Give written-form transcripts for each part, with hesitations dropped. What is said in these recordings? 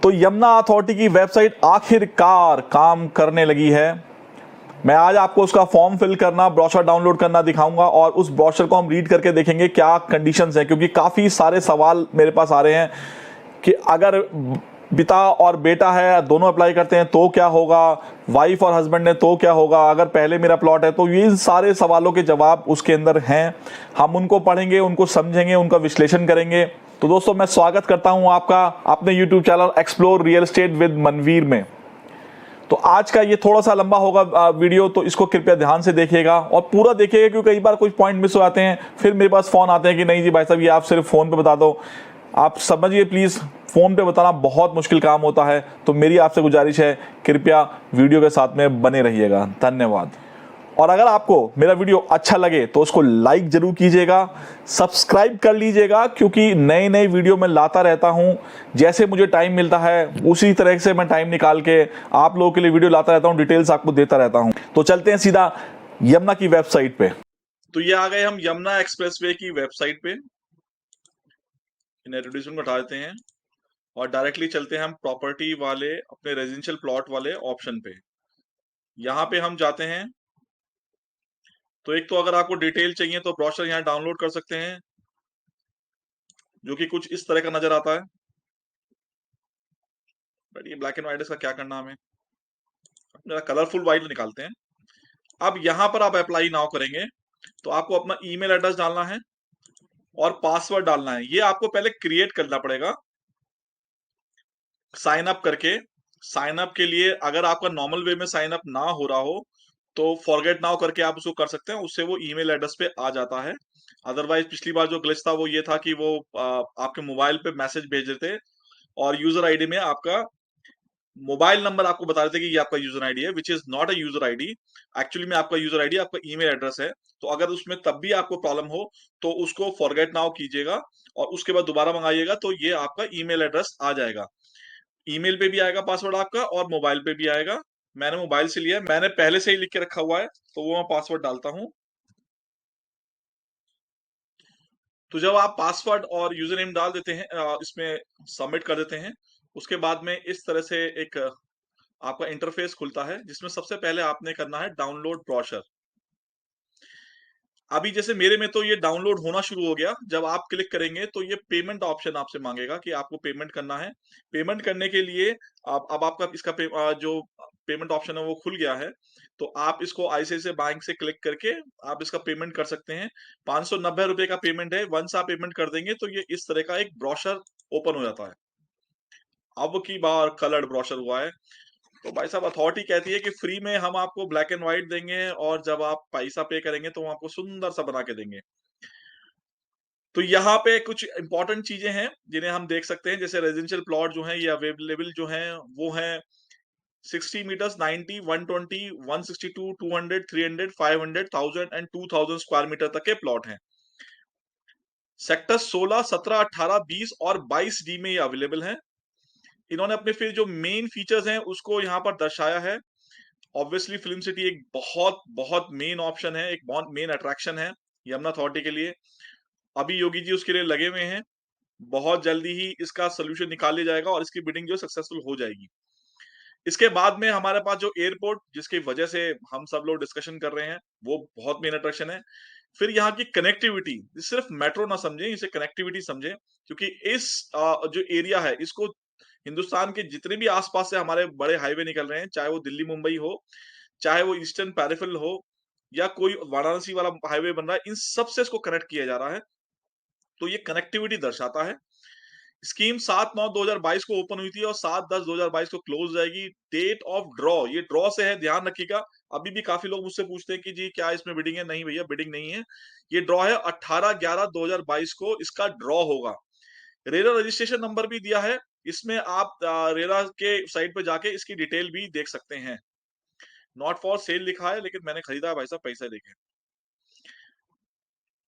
तो यमुना अथॉरिटी की वेबसाइट आखिरकार काम करने लगी है। मैं आज आपको उसका फॉर्म फिल करना, ब्रोशर डाउनलोड करना दिखाऊंगा और उस ब्रोशर को हम रीड करके देखेंगे क्या कंडीशंस हैं, क्योंकि काफ़ी सारे सवाल मेरे पास आ रहे हैं कि अगर पिता और बेटा है दोनों अप्लाई करते हैं तो क्या होगा, वाइफ और हस्बैंड ने तो क्या होगा, अगर पहले मेरा प्लॉट है तो ये सारे सवालों के जवाब उसके अंदर हैं। हम उनको पढ़ेंगे, उनको समझेंगे, उनका विश्लेषण करेंगे। तो दोस्तों, मैं स्वागत करता हूं आपका अपने YouTube channel explore real estate with Manveer में। तो आज का ये थोड़ा सा लंबा होगा वीडियो, तो इसको कृपया ध्यान से देखिएगा और पूरा देखिएगा, क्योंकि कई बार कुछ पॉइंट मिस हो जाते हैं, फिर मेरे पास फोन आते हैं कि नहीं जी भाई साहब, ये आप सिर्फ फोन पे बता दो। आप समझिए प्लीज, फोन पे बताना बहुत मुश्किल काम होता है, तो मेरी आपसे गुजारिश है कृपया वीडियो के साथ में बने रहिएगा। धन्यवाद। और अगर आपको मेरा वीडियो अच्छा लगे तो उसको लाइक जरूर कीजिएगा, सब्सक्राइब कर लीजिएगा, क्योंकि नए नए वीडियो मैं लाता रहता हूं। जैसे मुझे टाइम मिलता है उसी तरह से मैं टाइम निकाल के आप लोगों के लिए वीडियो लाता रहता हूं, डिटेल्स आपको देता रहता हूं। तो चलते हैं सीधा यमुना की वेबसाइट पे। तो ये आ गए हम यमुना एक्सप्रेसवे की वेबसाइट पे। एडवर्टाइजमेंट को हटा देते हैं और डायरेक्टली चलते हैं हम प्रॉपर्टी वाले अपने रेजिडेंशियल प्लॉट वाले ऑप्शन पे। यहाँ पे हम जाते हैं तो एक तो अगर आपको डिटेल चाहिए तो ब्रोशर यहाँ डाउनलोड कर सकते हैं, जो कि कुछ इस तरह का नजर आता है। बट ये ब्लैक एंड व्हाइट, इसका क्या करना हमें, जरा कलरफुल व्हाइट निकालते हैं। अब यहाँ पर आप अप्लाई नाउ करेंगे तो आपको अपना ईमेल एड्रेस डालना है और पासवर्ड डालना है। ये आपको पहले क्रिएट करना पड़ेगा साइन अप करके। साइन अप के लिए अगर आपका नॉर्मल वे में साइन अप ना हो रहा हो तो फॉरगेट नाउ करके आप उसको कर सकते हैं, उससे वो ईमेल एड्रेस पे आ जाता है। अदरवाइज पिछली बार जो ग्लिच था वो ये था कि वो आपके मोबाइल पे मैसेज भेज देते और यूजर आईडी में आपका मोबाइल नंबर आपको बता देते कि ये आपका यूजर आईडी है, which is not a user ID. Actually में आपका यूजर आईडी आपका ईमेल एड्रेस है। तो अगर उसमें तब भी आपको प्रॉब्लम हो तो उसको फॉरगेट नाउ कीजिएगा और उसके बाद दोबारा मंगाइएगा, तो ये आपका ईमेल एड्रेस आ जाएगा। ईमेल पे भी आएगा पासवर्ड आपका और मोबाइल पे भी आएगा। मैंने मोबाइल से लिया है, मैंने पहले से ही लिख के रखा हुआ है, तो वो मैं पासवर्ड डालता हूं। तो जब आप पासवर्ड और यूजर नेम डाल देते हैं, इसमें सबमिट कर देते हैं, उसके बाद में इस तरह से एक आपका इंटरफेस खुलता है, जिसमें सबसे पहले आपने करना है डाउनलोड ब्रोशर। अभी जैसे मेरे में तो ये डाउनलोड होना शुरू हो गया। जब आप क्लिक करेंगे तो ये पेमेंट ऑप्शन आपसे मांगेगा कि आपको पेमेंट करना है। पेमेंट करने के लिए अब आपका इसका जो पेमेंट ऑप्शन है वो खुल गया है। तो आप इसको आईसीआईसीआई बैंक से क्लिक करके आप इसका पेमेंट कर सकते हैं। 590 रुपए का पेमेंट है। वंस आप पेमेंट कर देंगे तो ये इस तरह का एक ब्रोशर ओपन हो जाता है। अब की बार कलर्ड ब्रोशर हुआ है। तो भाई साहब, अथॉरिटी कहती है कि फ्री में हम आपको ब्लैक एंड व्हाइट देंगे और जब आप पैसा पे करेंगे तो हम आपको सुंदर सा बना के देंगे। तो यहाँ पे कुछ इंपॉर्टेंट चीजें हैं जिन्हें हम देख सकते हैं, जैसे रेजिडेंशियल प्लॉट जो है ये अवेलेबल जो है वो है 60 मीटर्स, 90, 120, 162, 200, 300, 500, 1000 एंड 2000 स्क्वायर मीटर तक के प्लॉट हैं। सेक्टर 16, 17, 18, 20 और 22 डी में ये अवेलेबल हैं। इन्होंने अपने फिर जो मेन फीचर्स हैं उसको यहाँ पर दर्शाया है। ऑब्वियसली फिल्म सिटी एक बहुत बहुत मेन ऑप्शन है, एक बहुत मेन अट्रैक्शन है यमुना अथॉरिटी के लिए। अभी योगी जी उसके लिए लगे हुए हैं। बहुत जल्दी ही इसका सोल्यूशन निकाल लिया जाएगा और इसकी बिडिंग जो सक्सेसफुल हो जाएगी। इसके बाद में हमारे पास जो एयरपोर्ट, जिसकी वजह से हम सब लोग डिस्कशन कर रहे हैं, वो बहुत मेन अट्रैक्शन है। फिर यहाँ की कनेक्टिविटी, सिर्फ मेट्रो ना समझे, इसे कनेक्टिविटी समझे, क्योंकि इस जो एरिया है इसको हिंदुस्तान के जितने भी आसपास से हमारे बड़े हाईवे निकल रहे हैं, चाहे वो दिल्ली मुंबई हो, चाहे वो ईस्टर्न पेरिफेरल हो, या कोई वाराणसी वाला हाईवे बन रहा है, इन सब से इसको कनेक्ट किया जा रहा है। तो ये कनेक्टिविटी दर्शाता है। स्कीम 7/9/2022 को ओपन हुई थी और 7/10/2022 को क्लोज हो जाएगी। डेट ऑफ ड्रॉ, ये ड्रॉ से है, ध्यान रखिएगा। अभी भी काफी लोग मुझसे पूछते हैं कि जी क्या इसमें बिडिंग है। नहीं भैया, बिडिंग नहीं है, ये ड्रॉ है। 18/11/2022 को इसका ड्रॉ होगा। रेरा रजिस्ट्रेशन नंबर भी दिया है इसमें, आप रेरा के साइट पे जाके इसकी डिटेल भी देख सकते हैं। नॉट फॉर सेल लिखा है, लेकिन मैंने खरीदा है भाई साहब, पैसे देके।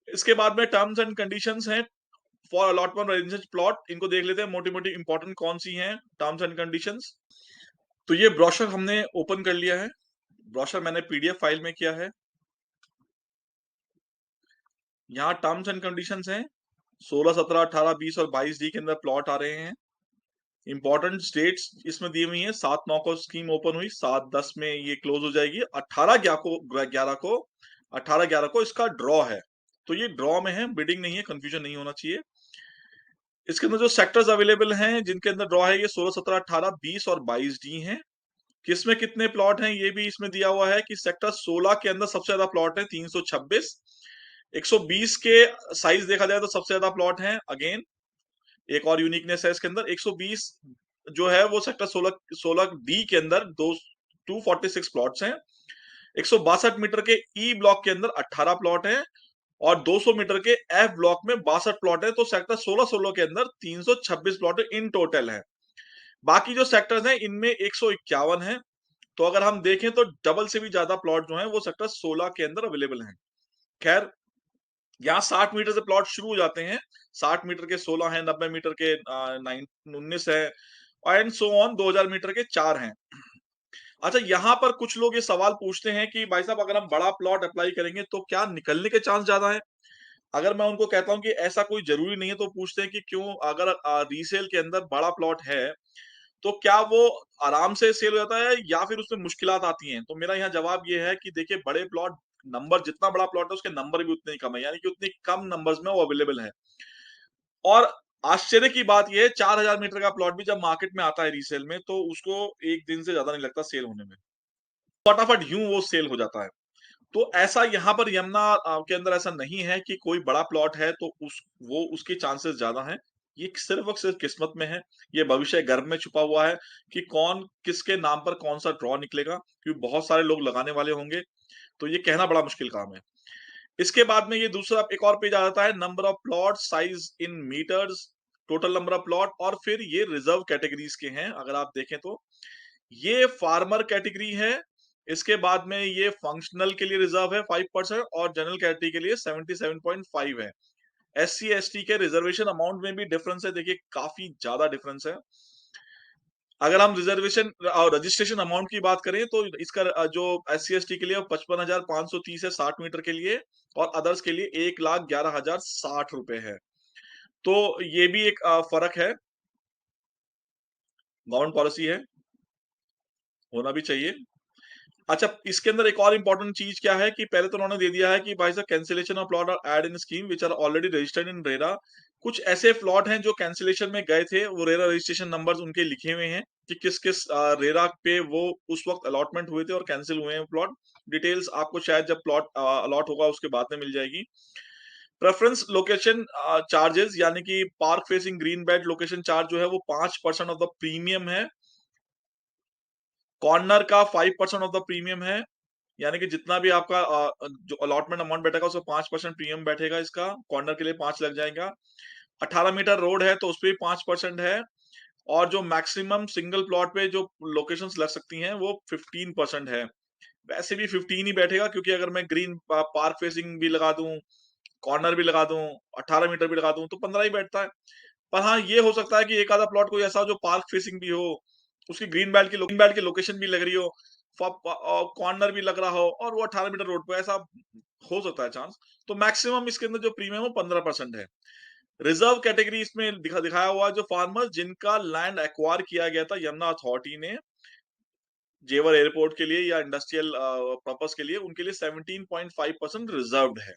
इसके बाद में टर्म्स एंड कंडीशंस हैं फॉर अलॉटमेंट रेजिडेंशियल प्लॉट। इनको देख लेते हैं, मोटी मोटी इंपॉर्टेंट कौन सी हैं टर्म्स एंड कंडीशंस। तो ये ब्रोशर हमने ओपन कर लिया है। ब्रोशर मैंने पीडीएफ फाइल में किया है। यहाँ टर्म्स एंड कंडीशंस हैं। 16, 17, 18, 20 और 22 डी के अंदर प्लॉट आ रहे हैं। इंपॉर्टेंट डेट्स इसमें दी हुई है। 7/9 को स्कीम ओपन हुई, 7/10 में ये क्लोज हो जाएगी, 18/11 को इसका ड्रॉ है। तो ये ड्रॉ में है, बिडिंग नहीं है, कंफ्यूजन नहीं होना चाहिए। इसके अंदर जो सेक्टर्स अवेलेबल हैं जिनके अंदर ड्रॉ है, ये 16, 17, 18, 20 और 22 डी हैं। किसमें कितने प्लॉट हैं ये भी इसमें दिया हुआ है कि सेक्टर 16 के अंदर सबसे ज्यादा प्लॉट है 326। 120 के साइज देखा जाए तो सबसे ज्यादा प्लॉट है। अगेन एक और यूनिकनेस है इसके अंदर, 120 जो है वो सेक्टर 16 डी के अंदर 246 प्लॉट्स हैं। 162 मीटर के ई ब्लॉक के अंदर 18 प्लॉट हैं और 200 मीटर के एफ ब्लॉक में 62 प्लॉट है। तो सेक्टर 16 के अंदर 326 प्लॉट इन टोटल है। बाकी जो सेक्टर्स हैं इनमें 151 है। तो अगर हम देखें तो डबल से भी ज्यादा प्लॉट जो है वो सेक्टर 16 के अंदर अवेलेबल हैं। खैर, यहाँ 60 मीटर से प्लॉट शुरू हो जाते हैं। 60 मीटर के 16 हैं, 90 मीटर के 19 है एंड सो ऑन, 2000 मीटर के 4 हैं। अच्छा, यहाँ पर कुछ लोग ये सवाल पूछते हैं कि भाई साहब अगर हम बड़ा प्लॉट अप्लाई करेंगे तो क्या निकलने के चांस ज्यादा है? अगर मैं उनको कहता हूं कि ऐसा कोई जरूरी नहीं है, तो पूछते हैं कि क्यों, अगर रीसेल के अंदर बड़ा प्लॉट है तो क्या वो आराम से सेल हो जाता है या फिर उसमें मुश्किलात आती हैं? तो मेरा यहाँ जवाब ये है कि देखिए, बड़े प्लॉट नंबर, जितना बड़ा प्लॉट है उसके नंबर भी उतने ही कम है, यानी कि उतनी कम नंबर्स में वो अवेलेबल है। और आश्चर्य की बात यह है, 4000 मीटर का प्लॉट भी जब मार्केट में आता है रीसेल में, तो उसको एक दिन से ज्यादा नहीं लगता सेल होने में, फटाफट यूं वो सेल हो जाता है। तो ऐसा यहाँ पर यमुना के अंदर ऐसा नहीं है कि कोई बड़ा प्लॉट है तो उसके चांसेस ज्यादा हैं। ये सिर्फ और सिर्फ किस्मत में है। ये भविष्य गर्भ में छुपा हुआ है कि कौन किसके नाम पर कौन सा ड्रॉ निकलेगा, क्योंकि बहुत सारे लोग लगाने वाले होंगे। तो ये कहना बड़ा मुश्किल काम है। इसके बाद में ये दूसरा एक और पेज आ जाता है, number of plot size in metres, total number of plot, और फिर ये रिजर्व कैटेगरीज के हैं। अगर आप देखें तो ये फार्मर कैटेगरी है। इसके बाद में ये फंक्शनल के लिए रिजर्व है 5% और जनरल कैटेगरी के लिए 77.5 है। SC ST के रिजर्वेशन अमाउंट में भी डिफरेंस है, देखिए काफी ज्यादा डिफरेंस है। अगर हम रिजर्वेशन और रजिस्ट्रेशन अमाउंट की बात करें तो इसका जो SC ST के लिए 55,530 है 60 मीटर के लिए, और अदर्स के लिए 1,11,060 रुपए है। तो ये भी एक फर्क है, गवर्नमेंट पॉलिसी है, होना भी चाहिए। अच्छा, इसके अंदर एक और इंपॉर्टेंट चीज क्या है कि पहले तो उन्होंने दे दिया है कि भाई साहब कैंसिलेशन ऑफ प्लॉट और add in scheme which are already registered in RERA. कुछ ऐसे प्लॉट हैं जो कैंसिलेशन में गए थे, वो रेरा रजिस्ट्रेशन नंबर्स उनके लिखे हुए हैं कि किस किस रेरा पे वो उस वक्त अलॉटमेंट हुए थे और कैंसिल हुए हैं प्लॉट। डिटेल्स आपको शायद जब प्लॉट अलॉट होगा उसके बाद में मिल जाएगी। प्रेफरेंस लोकेशन चार्जेस, यानी कि park facing green belt location charge जो है वो 5% ऑफ द प्रीमियम है। कॉर्नर का 5% ऑफ द प्रीमियम है, यानी कि जितना भी आपका जो अलॉटमेंट अमाउंट बैठेगा उसमें 5% प्रीमियम बैठेगा। इसका कॉर्नर के लिए 5 लग जाएगा। 18 मीटर रोड है तो उस पर भी 5% है। और जो मैक्सिमम सिंगल प्लॉट पे जो लोकेशंस लग सकती हैं वो 15% है। वैसे भी 15 ही बैठेगा, क्योंकि अगर मैं ग्रीन पार्क फेसिंग भी लगा दूं, कॉर्नर भी लगा दूं, 18 मीटर भी लगा दूं, तो 15 ही बैठता है। पर हाँ, ये हो सकता है कि एक आधा प्लॉट कोई ऐसा हो जो पार्क फेसिंग भी हो, उसकी ग्रीन बेल्ट की लोकेशन भी लग रही हो, कॉर्नर भी लग रहा हो, और वो 18 मीटर रोड पे, ऐसा हो सकता है चांस। तो मैक्सिमम इसके अंदर जो प्रीमियम है 15% है। रिजर्व कैटेगरी इसमें दिखाया हुआ है, जो फार्मर्स जिनका लैंड एक्वायर किया गया था यमुना अथॉरिटी ने जेवर एयरपोर्ट के लिए या इंडस्ट्रियल पर्पस के लिए, उनके लिए 17.5% रिजर्व्ड है।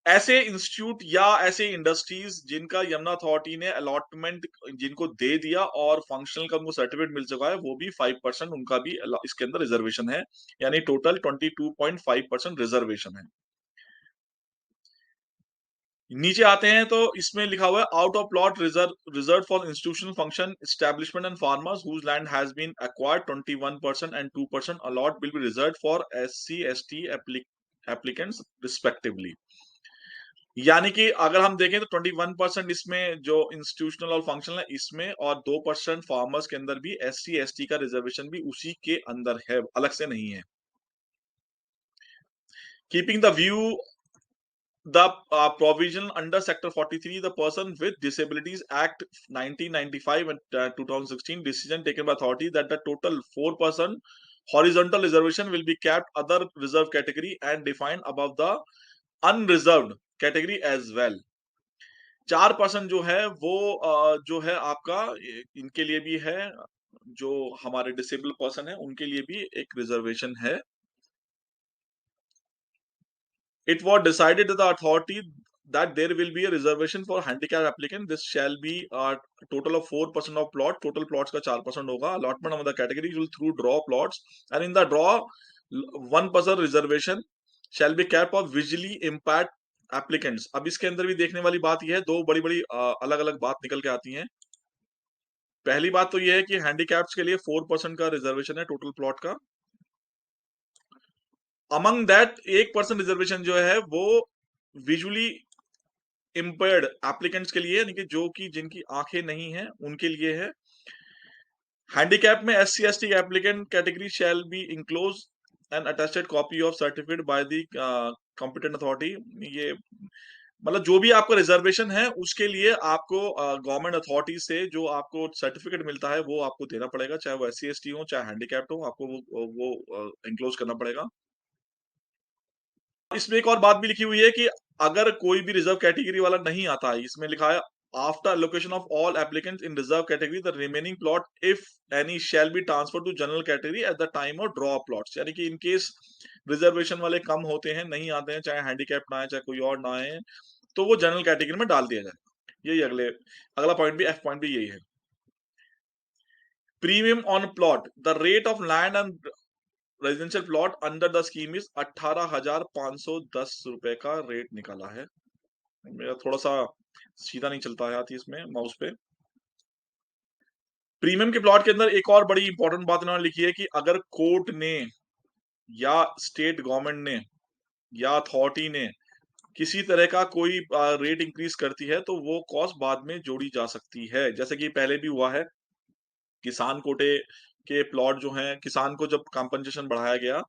ऐसे इंस्टीट्यूट या ऐसे इंडस्ट्रीज जिनका यमुना अथॉरिटी ने अलॉटमेंट जिनको दे दिया और फंक्शनल का उनको सर्टिफिकेट मिल चुका है, वो भी 5% उनका भी इसके अंदर रिजर्वेशन है, यानी टोटल 22.5% रिजर्वेशन है। नीचे आते हैं तो इसमें लिखा हुआ है, out of plot reserve for institutional function establishment and farmers whose land has been acquired 21% and 2% allot will be reserve for SC ST applicants respectively. यानी कि अगर हम देखें तो 21% इसमें जो इंस्टीट्यूशनल और फंक्शनल है इसमें, और 2% फार्मर्स के अंदर भी SC ST का रिजर्वेशन भी उसी के अंदर है, अलग से नहीं है। Keeping the view the provision under Sector 43, the Person with Disabilities Act 1995 and 2016 decision taken by authority that the total 4% horizontal reservation will be capped other reserve category and defined above the unreserved category as well. 4% जो है वो जो है आपका इनके लिए भी है, जो हमारे डिसेबल पर्सन है उनके लिए भी एक रिजर्वेशन है। It was decided that the authority that there will be a reservation for handicap applicant. This shall be a total of 4% of plot. Total plots का 4% होगा. Allotment of the category will through draw plots, and in the draw 1% reservation shall be cap of visually impaired applicants. अब इसके अंदर भी देखने वाली बात यह है, दो बड़ी बड़ी अलग अलग बात निकल के आती हैं। पहली बात तो यह है कि हैंडीकैप्स के लिए 4% का रिजर्वेशन है टोटल प्लॉट का। अमंग दैट 1% रिजर्वेशन जो है वो विजुअली इम्पेयर्ड एप्लीकेंट्स के लिए, यानी कि जो कि जिनकी आंखें नहीं है उनके लिए है। हैंडीकैप में SC/ST applicant category shall be enclose an attested copy of certificate by the competent authority. ये मतलब जो भी आपका रिजर्वेशन है उसके लिए आपको गवर्नमेंट अथॉरिटी से जो आपको सर्टिफिकेट मिलता है वो आपको देना पड़ेगा, चाहे वो SC/ST हो चाहे हैंडीकैप्ड हो, आपको वो इंक्लोज करना पड़ेगा। इसमें एक और बात भी लिखी हुई है कि अगर कोई भी रिजर्व कैटेगरी वाला नहीं आता है, इसमें लिखा है after allocation of all applicants in reserve category the remaining plot if any shall be transfer to general category at the time of draw plots. यानी कि इन केस रिजर्वेशन वाले कम होते हैं, नहीं आते हैं, चाहे हैंडीकैप ना आए चाहे कोई और ना आए, तो वो जनरल कैटेगरी में डाल दिया जाए। यही अगला पॉइंट भी, F पॉइंट भी यही है। Premium on plot, the rate of land and residential plot under the scheme is 18,510 रुपए का रेट निकाला है। मेरा थोड़ा सा सीधा नहीं चलता है हाथ इसमें माउस पे। प्रीमियम के प्लॉट के अंदर एक और बड़ी इंपॉर्टेंट बात इन्होंने लिखी है कि अगर कोर्ट ने या स्टेट गवर्नमेंट ने या अथॉरिटी ने किसी तरह का कोई रेट इंक्रीज करती है तो वो कॉस्ट बाद में जोड़ी जा सकती है, जैसे कि पहले भी हुआ है। किसान कोटे के प्लॉट जो हैं, किसान को जब कॉम्पनसेशन बढ़ाया गया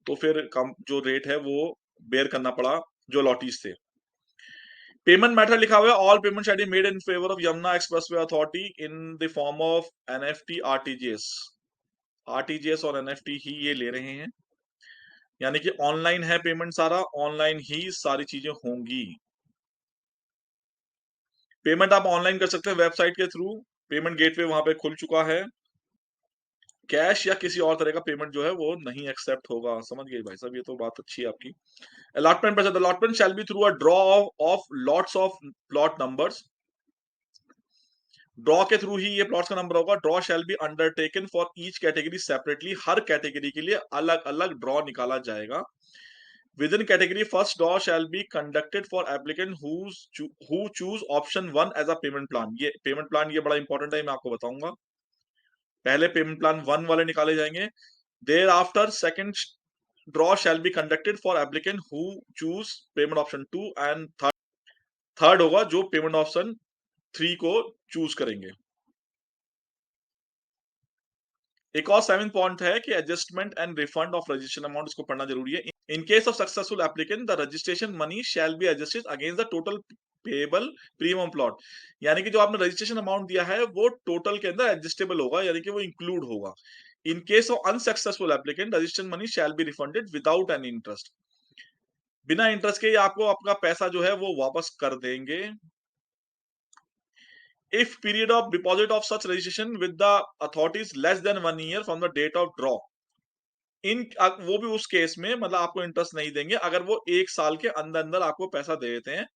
तो फिर जो रेट है वो बेयर करना पड़ा जो लॉटीज थे। पेमेंट मेथड लिखा हुआ है, all payment shall be made in favour of Yamuna expressway authority in the form of NFT RTGS। RTGS और NFT ही ये ले रहे हैं, यानी कि ऑनलाइन है पेमेंट, सारा ऑनलाइन ही सारी चीजें होंगी। पेमेंट आप ऑनलाइन कर सकते हैं वेबसाइट के थ्रू, पेमेंट गेटवे वहां पे खुल चुका है। कैश या किसी और तरह का पेमेंट जो है वो नहीं एक्सेप्ट होगा। समझ गए भाई साहब, ये तो बात अच्छी है आपकी। अलॉटमेंट पर allotment shall be through a draw of lots of plot numbers. Draw के थ्रू ही ये प्लॉट्स का नंबर होगा। Draw shall be undertaken for each category separately. हर कैटेगरी के लिए अलग अलग ड्रॉ निकाला जाएगा। Within category first draw shall be conducted for applicant who choose option 1 as a payment plan. ये पेमेंट प्लान ये बड़ा इंपॉर्टेंट है, मैं आपको बताऊंगा। पहले पेमेंट प्लान 1 वाले निकाले जाएंगे। Thereafter second draw shall be conducted for applicant who choose payment option 2 and third होगा जो पेमेंट ऑप्शन 3 को चूज करेंगे। एक और 7 पॉइंट है कि adjustment and refund of registration amount, इसको पढ़ना जरूरी है। In case of successful applicant the registration money shall be adjusted against the total payable premium plot. यानी कि जो आपने रजिस्ट्रेशन अमाउंट दिया है वो टोटल के अंदर एडजस्टेबल होगा, यानी कि वो इंक्लूड होगा। इन case of unsuccessful applicant registration money shell be refunded without any interest. बिना इंटरेस्ट के आपको आपका पैसा जो है वो वापस कर देंगे। if period of deposit of such registration with the authorities less than 1 year from the date of draw, इन वो भी उस केस में मतलब आपको इंटरेस्ट नहीं देंगे अगर वो 1 साल के अंदर अंदर आपको पैसा दे देते हैं।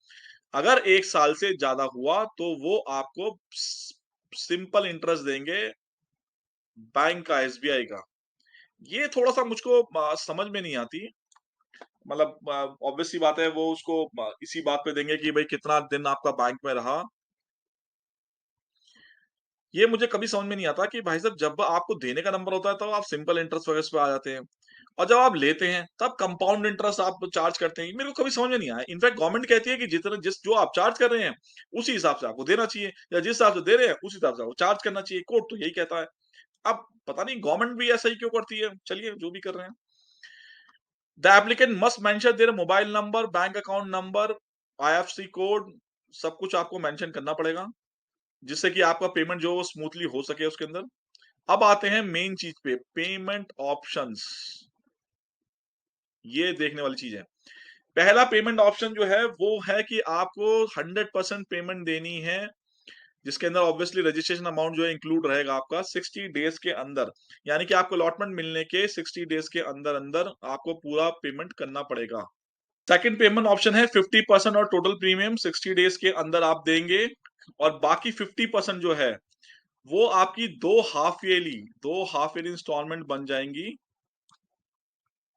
अगर 1 साल से ज्यादा हुआ तो वो आपको सिंपल इंटरेस्ट देंगे बैंक का, SBI का। ये थोड़ा सा मुझको समझ में नहीं आती। मतलब ऑब्वियस सी बात है वो उसको इसी बात पे देंगे कि भाई कितना दिन आपका बैंक में रहा। ये मुझे कभी समझ में नहीं आता कि भाई साहब जब आपको देने का नंबर होता है तो आप सिंपल इंटरेस्ट वगैरह पे आ जाते हैं, और जब आप लेते हैं तब कंपाउंड इंटरेस्ट आप चार्ज करते हैं। मेरे को कभी समझ में नहीं आया। इनफैक्ट गवर्नमेंट कहती है कि जितना जिस जो आप चार्ज कर रहे हैं उसी हिसाब से आपको देना चाहिए, या जिस हिसाब से दे रहे हैं उसी हिसाब से आपको चार्ज करना चाहिए। कोर्ट तो यही कहता है। अब पता नहीं गवर्नमेंट भी ऐसा ही क्यों करती है, चलिए जो भी कर रहे हैं। The applicant must mention there mobile number, bank account number, IFSC code, सब कुछ आपको मेंशन करना पड़ेगा जिससे कि आपका पेमेंट जो स्मूथली हो सके उसके अंदर। अब आते हैं मेन चीज पे, पेमेंट ऑप्शंस। ये देखने वाली चीज है। पहला पेमेंट ऑप्शन जो है वो है कि आपको 100% पेमेंट देनी है, जिसके अंदर ऑब्वियसली रजिस्ट्रेशन अमाउंट जो है इंक्लूड रहेगा आपका 60 डेज के अंदर, यानी कि आपको अलॉटमेंट मिलने के 60 डेज के अंदर अंदर आपको पूरा पेमेंट करना पड़ेगा। सेकंड पेमेंट ऑप्शन है 50% और टोटल प्रीमियम 60 डेज के अंदर आप देंगे, और बाकी 50% जो है वो आपकी दो हाफ ईयरली इंस्टॉलमेंट बन जाएंगी,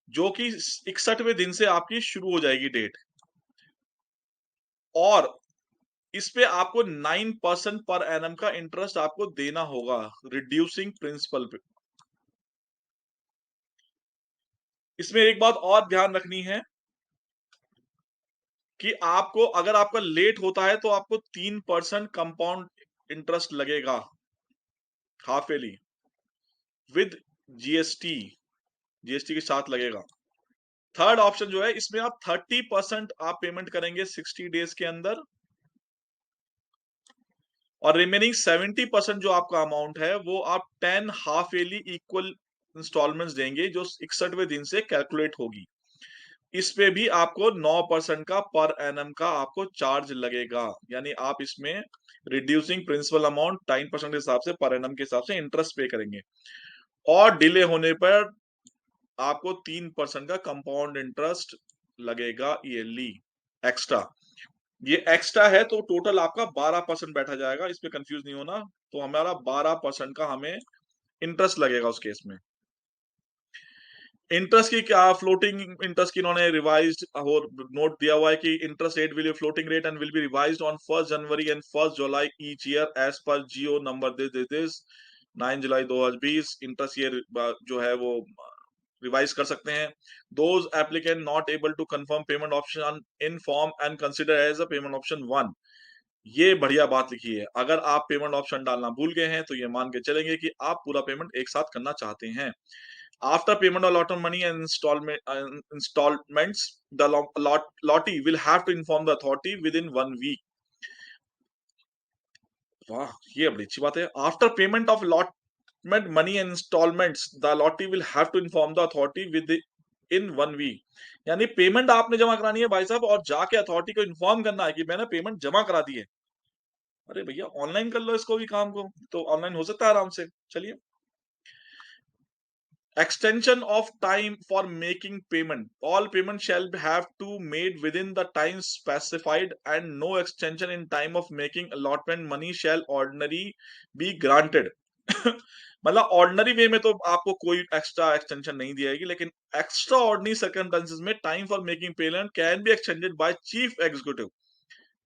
जो कि 61वें दिन से आपकी शुरू हो जाएगी डेट, और इस पे आपको 9% पर एनम का इंटरेस्ट आपको देना होगा, रिड्यूसिंग प्रिंसिपल पे। इसमें एक बात और ध्यान रखनी है कि आपको, अगर आपका लेट होता है तो आपको 3% कंपाउंड इंटरेस्ट लगेगा half yearly with GST, GST के साथ लगेगा। थर्ड ऑप्शन जो है, इसमें आप 30% आप पेमेंट करेंगे 60 डेज के अंदर, और रिमेनिंग 70% जो आपका अमाउंट है वो आप 10 हाफ ईयरली इक्वल इंस्टॉलमेंट्स देंगे, जो 61वें दिन से कैलकुलेट होगी। इस पे भी आपको 9% का पर एनम का आपको चार्ज लगेगा, यानी आप इसमें रिड्यूसिंग प्रिंसिपल अमाउंट 9% के हिसाब से पर एनम के हिसाब से इंटरेस्ट पे करेंगे, और डिले होने पर आपको 3% का कंपाउंड इंटरेस्ट लगेगा ईयरली एक्स्ट्रा। ये एक्स्ट्रा है तो टोटल आपका 12% बैठा जाएगा, इसमें कंफ्यूज नहीं होना। तो हमारा 12% का हमें इंटरेस्ट लगेगा उस केस में। इंटरेस्ट की क्या, फ्लोटिंग इंटरेस्ट की इन्होंने रिवाइज्ड हो नोट दिया हुआ है कि interest rate will be floating rate and will be revised on 1 January and 1 July each year as per GO number this 9 July 2020। Interest ये जो है वो रिवाइज कर सकते हैं। Those applicant not able to confirm payment option in form and consider as a payment option 1। ये बढ़िया बात लिखी है, अगर आप पेमेंट ऑप्शन डालना भूल गए हैं तो ये मान के चलेंगे कि आप पूरा पेमेंट एक साथ करना चाहते हैं। After payment of lot of money and installments the allottee will have to inform the authority within 1 week. वाह, ये बड़ी अच्छी बात है। After payment of allotment money and installments the allottee will have to inform the authority within 1 week, यानी payment आपने जमा करानी है भाई साहब, और जाके अथॉरिटी को इन्फॉर्म करना है कि मैंने पेमेंट जमा करा दी है। अरे भैया, ऑनलाइन कर लो इसको भी, काम को तो ऑनलाइन हो सकता है आराम से। चलिए, extension of time for making payment, all payment shall have to made within the time specified and no extension in time of making allotment money shall ordinary be granted। मतलब ऑर्डिनरी वे में तो आपको कोई एक्स्ट्रा एक्सटेंशन नहीं दी जाएगी, लेकिन extra ordinary circumstances में time for making payment can be extended by chief executive,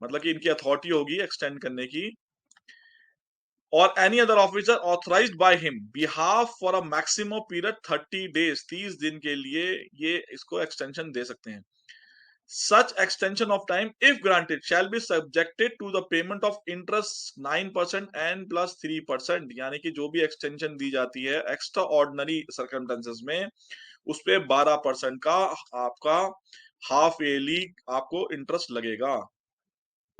मतलब कि इनकी अथॉरिटी होगी एक्सटेंड करने की, or any other officer authorized by him behalf for a maximum period 30 days, 30 दिन के लिए ये इसको एक्सटेंशन दे सकते हैं। Such extension of time, if granted, shall be subjected to the payment of interest 9% and plus 3%, यानी कि जो भी एक्सटेंशन दी जाती है एक्स्ट्रा ऑर्डिनरी सर्कमस्टेंसेस में, उस पे 12% का आपका हाफ ईयरली आपको इंटरेस्ट लगेगा।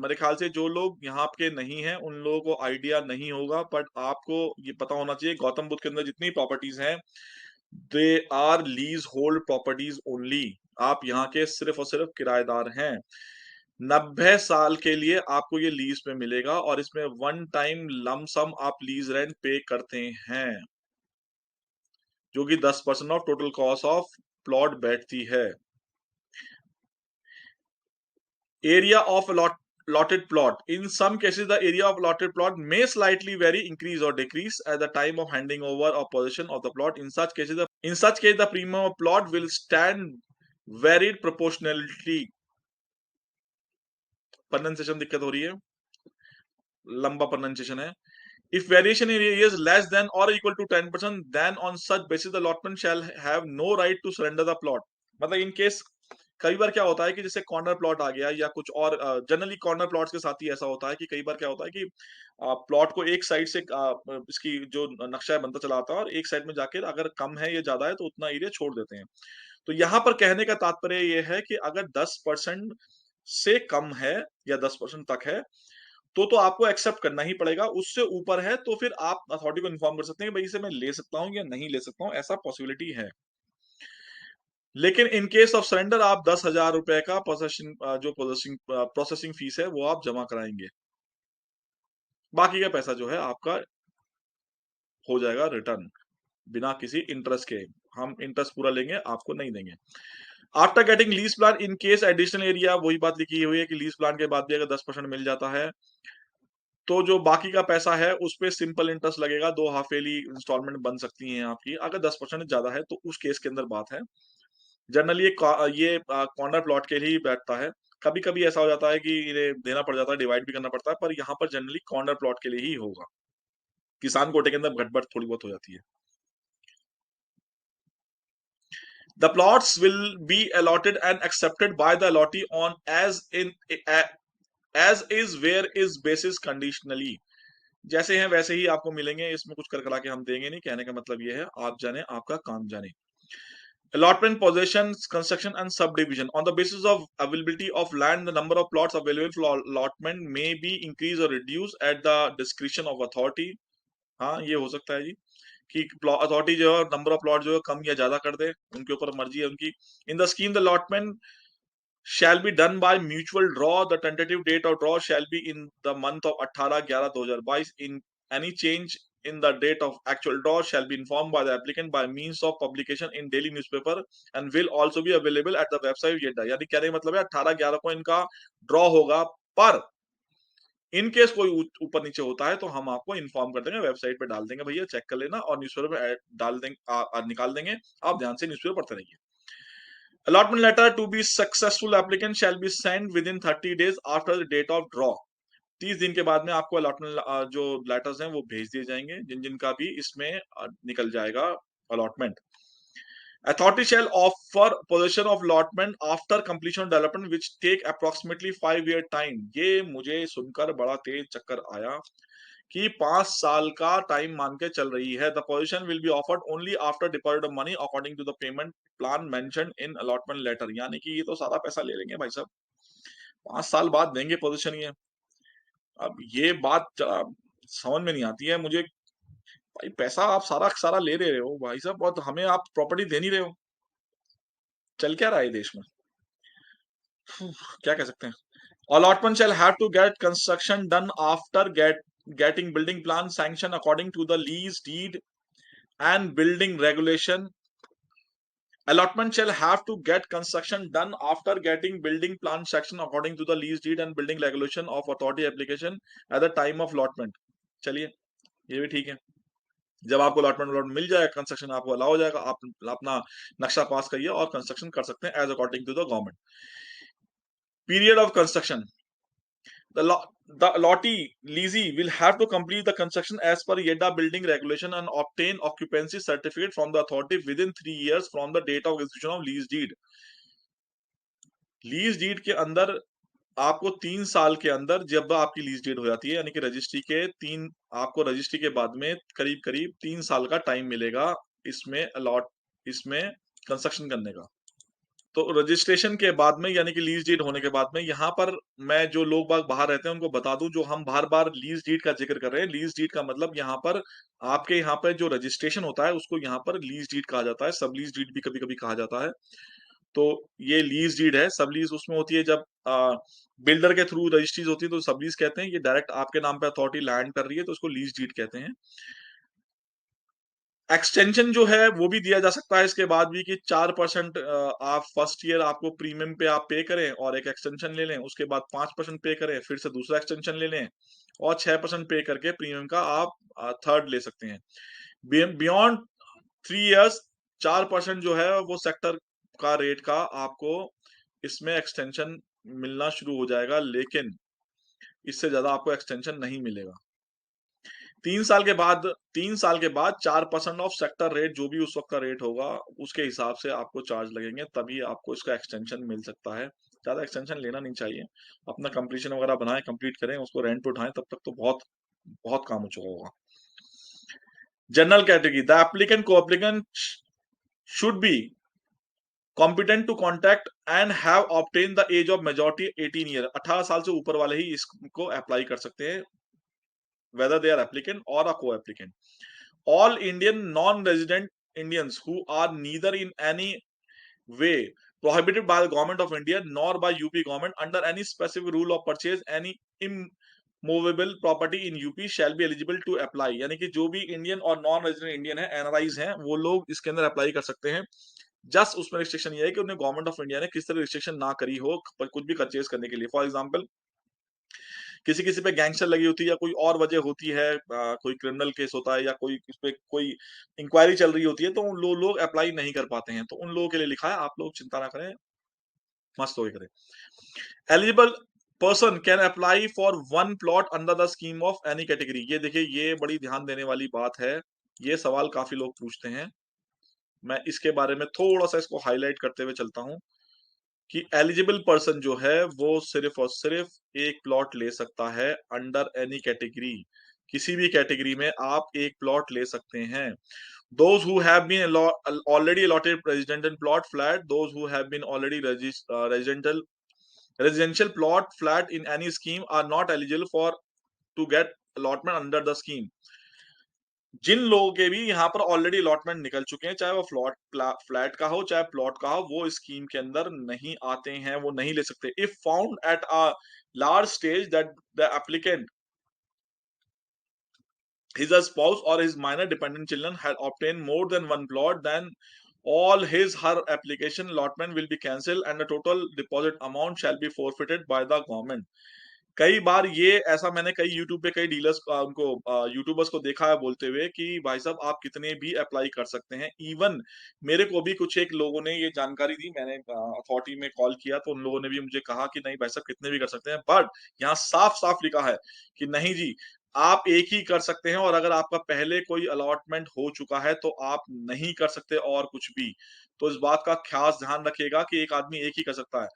मेरे ख्याल से जो लोग यहाँ के नहीं हैं उन लोगों को आइडिया नहीं होगा, बट आपको ये पता होना चाहिए गौतम बुद्ध के अंदर जितनी प्रॉपर्टीज हैं they are leasehold properties only. आप यहाँ के सिर्फ और सिर्फ किराएदार हैं। 90 साल के लिए आपको ये लीज पे मिलेगा, और इसमें वन टाइम लमसम आप लीज रेंट पे करते हैं, जो कि 10% of total cost of plot बैठती है। Area of allotted plot. In some cases, the area of allotted plot may slightly vary, increase or decrease at the time of handing over or possession of the plot. In such case, the premium of plot will stand varied proportionality। pronunciation दिक्कत हो रही है, लंबा pronunciation है। If variation in area is less than or equal to 10%, then on such basis the allotment shall have no right to surrender the plot। मतलब in case कई बार क्या होता है कि जैसे कॉर्नर प्लॉट आ गया या कुछ और, जनरली कॉर्नर प्लॉट्स के साथ ही ऐसा होता है कि कई बार क्या होता है कि प्लॉट को एक साइड से इसकी जो नक्शा है बनता चला आता है, और एक साइड में जाकर अगर कम है या ज्यादा है तो उतना एरिया छोड़ देते हैं। तो यहाँ पर कहने का तात्पर्य ये है कि अगर 10% से कम है या 10% तक है तो आपको एक्सेप्ट करना ही पड़ेगा। उससे ऊपर है तो फिर आप अथॉरिटी को इन्फॉर्म कर सकते हैं कि भाई इसे मैं ले सकता हूँ या नहीं ले सकता हूँ, ऐसा पॉसिबिलिटी है। लेकिन इन केस ऑफ सरेंडर आप 10,000 रुपए का प्रोसेसिंग फीस है वो आप जमा कराएंगे। बाकी का पैसा जो है आपका हो जाएगा रिटर्न बिना किसी इंटरेस्ट के। हम इंटरेस्ट पूरा लेंगे, आपको नहीं देंगे। After getting lease plan in case additional area, वही बात लिखी हुई है कि लीज प्लान के बाद भी अगर 10% मिल जाता है तो जो बाकी का पैसा है उस पे सिंपल इंटरेस्ट लगेगा। 2 हाफ ईयरली इंस्टॉलमेंट बन सकती हैं आपकी। अगर 10% ज्यादा है तो उस केस के अंदर बात है। जनरली ये कॉर्नर प्लॉट के लिए ही बैठता है। कभी कभी ऐसा हो जाता है कि इन्हें देना पड़ जाता है, डिवाइड भी करना पड़ता है, पर यहाँ पर जनरली कॉर्नर प्लॉट के लिए ही होगा। किसान कोटे के अंदर घटबढ़ थोड़ी बहुत हो जाती है। The plots will be allotted and accepted by the allottee on as is where is basis conditionally। जैसे हैं वैसे ही आपको मिलेंगे, इसमें कुछ कर करा के हम देंगे नहीं। कहने का मतलब ये है, आप जाने आपका काम जाने। Allotment, possession, construction and subdivision on the basis of availability of land, the number of plots available for allotment may be increased or reduced at the discretion of authority। हाँ, ये हो सकता है जी कि अथॉरिटी जो है नंबर ऑफ प्लॉट जो है कम या ज्यादा कर दे, उनके ऊपर मर्जी है उनकी। In the scheme the allotment shall be done by mutual draw, the tentative date of draw shall be in the month of 18/11/2022। In any change in the date of actual draw shall be informed by the applicant by means of publication in daily newspaper and will also be available at the website येडा। यानी कहने का मतलब है 18/11 को इनका draw होगा, पर इन केस कोई ऊपर नीचे होता है तो हम आपको इन्फॉर्म कर देंगे, वेबसाइट पे डाल देंगे, भैया चेक कर लेना, और न्यूज़पेपर में डाल देंगे, निकाल देंगे। आप ध्यान से न्यूज़पेपर पढ़ते रहिए। Allotment letter to be successful applicant shall be sent within 30 days after the date of draw। 30 दिन के बाद में आपको अलॉटमेंट जो लेटर्स हैं वो भेज दिए जाएंगे, जिन जिन का भी इसमें निकल जाएगा allotment. Authority shall offer possession of allotment after completion of development which take approximately 5 year time। ये मुझे सुनकर बड़ा तेज चक्कर आया कि 5 साल का टाइम मान के चल रही है। The possession will be offered only after deposit of money according to the payment plan mentioned in allotment letter. यानी कि ये तो सारा पैसा ले लेंगे भाई साहब, 5 साल बाद देंगे पोजीशन ये। अब ये बात समझ में नहीं आती है मुझे। भाई पैसा आप सारा सारा ले रहे हो भाई साहब, और हमें आप प्रॉपर्टी दे नहीं रहे हो। चल क्या रहा है देश में, क्या कह सकते हैं। Allotment shall have to get construction done after getting building plan sanction according to the lease deed and building regulation। Allotment shall have to get construction done after getting building plan section according to the lease deed and building regulation of authority application at the time of allotment। चलिए, ये भी ठीक है। जब आपको allotment मिल जाएगा, construction आपको allow हो जाएगा, आप अपना नक्शा पास करिए और कंस्ट्रक्शन कर सकते हैं as according to the government. Period of construction, the lottee leasee will have to complete the construction as per YEDA building regulation and obtain occupancy certificate from the authority within 3 years from the date of execution of lease deed। Lease deed के अंदर आपको 3 साल के अंदर जब आपकी lease deed हो जाती है, यानी कि रजिस्ट्री के आपको रजिस्ट्री के बाद में करीब करीब 3 साल का टाइम मिलेगा इसमें कंस्ट्रक्शन करने का। तो रजिस्ट्रेशन के बाद में, यानी कि लीज डीड होने के बाद में, यहाँ पर मैं जो लोग बाग बाहर रहते हैं उनको बता दूं, जो हम बार बार लीज डीड का जिक्र कर रहे हैं, लीज डीड का मतलब यहाँ पर आपके यहाँ पर जो रजिस्ट्रेशन होता है उसको यहाँ पर लीज डीड कहा जाता है। सब लीज डीड भी कभी कभी कहा जाता है। तो ये लीज डीड है। सब लीज उसमें होती है जब बिल्डर के थ्रू रजिस्ट्रीज होती है तो सब लीज कहते हैं। ये डायरेक्ट आपके नाम पे अथॉरिटी लैंड कर रही है तो उसको लीज डीड कहते हैं। एक्सटेंशन जो है वो भी दिया जा सकता है इसके बाद भी कि 4% आप फर्स्ट ईयर आपको प्रीमियम पे आप पे करें और एक एक्सटेंशन ले लें, उसके बाद 5% पे करें, फिर से दूसरा एक्सटेंशन ले लें, और 6% पे करके प्रीमियम का आप थर्ड ले सकते हैं। बियॉन्ड 3 इयर्स 4% जो है वो सेक्टर का रेट का आपको इसमें एक्सटेंशन मिलना शुरू हो जाएगा, लेकिन इससे ज्यादा आपको एक्सटेंशन नहीं मिलेगा। 3 साल के बाद 4% ऑफ सेक्टर रेट, जो भी उस वक्त का रेट होगा उसके हिसाब से आपको चार्ज लगेंगे, तभी आपको इसका एक्सटेंशन मिल सकता है। ज्यादा एक्सटेंशन लेना नहीं चाहिए। अपना कंप्लीशन वगैरह बनाएं, कंप्लीट करें, उसको रेंट पे उठाएं, तब तक तो बहुत बहुत काम हो चुका होगा। जनरल कैटेगरी, द एप्लीकेंट को applicant should be competent to contact and have obtain the age of majority 18 year. 18 साल से ऊपर वाले ही इसको अप्लाई कर सकते हैं, whether they are applicant or a co-applicant। All Indian non-resident Indians who are neither in any way prohibited by the government of India nor by UP government under any specific rule of purchase any immovable property in UP shall be eligible to apply। यानी कि जो भी Indian और non resident Indian है, NRIs हैं, वो लोग इसके अंदर अप्लाई कर सकते हैं। जस्ट उसमें रिस्ट्रिक्शन ये है कि उन्हें गवर्नमेंट ऑफ इंडिया ने किस तरह रिस्ट्रिक्शन ना करी हो कुछ भी परचेज करने के लिए। फॉर एग्जाम्पल, किसी किसी पे गैंगस्टर लगी होती है या कोई और वजह होती है, कोई क्रिमिनल केस होता है या कोई उस पे कोई इंक्वायरी चल रही होती है, तो उन लोग अप्लाई नहीं कर पाते हैं, तो उन लोगों के लिए लिखा है, आप लोग चिंता ना करें, मस्त होके करें। Eligible person can apply for one plot under the scheme of any category. ये देखिए, ये बड़ी ध्यान देने वाली बात है। ये सवाल काफी लोग पूछते हैं, मैं इसके बारे में थोड़ा सा इसको हाईलाइट करते हुए चलता हूं कि एलिजिबल पर्सन जो है वो सिर्फ और सिर्फ एक प्लॉट ले सकता है अंडर एनी कैटेगरी। किसी भी कैटेगरी में आप एक प्लॉट ले सकते हैं। Those who have been already allotted residential plot flat, those who have been already residential plot flat in any scheme are not eligible for to get allotment under the scheme। जिन लोगों के भी यहाँ पर already allotment निकल चुके हैं, चाहे वो फ्लैट का हो चाहे प्लॉट का हो, वो स्कीम के अंदर नहीं आते हैं, वो नहीं ले सकते। If found at a large stage that the applicant his spouse or his minor dependent children had obtained more than one plot, then all his her application allotment will be cancelled and the total deposit amount shall be forfeited by the government। कई बार ये ऐसा मैंने कई YouTube पे कई dealers उनको YouTubers को देखा है बोलते हुए कि भाई साहब आप कितने भी अप्लाई कर सकते हैं। इवन मेरे को भी कुछ एक लोगों ने ये जानकारी दी, मैंने अथॉरिटी में कॉल किया तो उन लोगों ने भी मुझे कहा कि नहीं भाई साहब कितने भी कर सकते हैं, बट यहाँ साफ साफ लिखा है कि नहीं जी, आप एक ही कर सकते हैं और अगर आपका पहले कोई अलॉटमेंट हो चुका है तो आप नहीं कर सकते और कुछ भी। तो इस बात का खास ध्यान रखिएगा कि एक आदमी एक ही कर सकता है।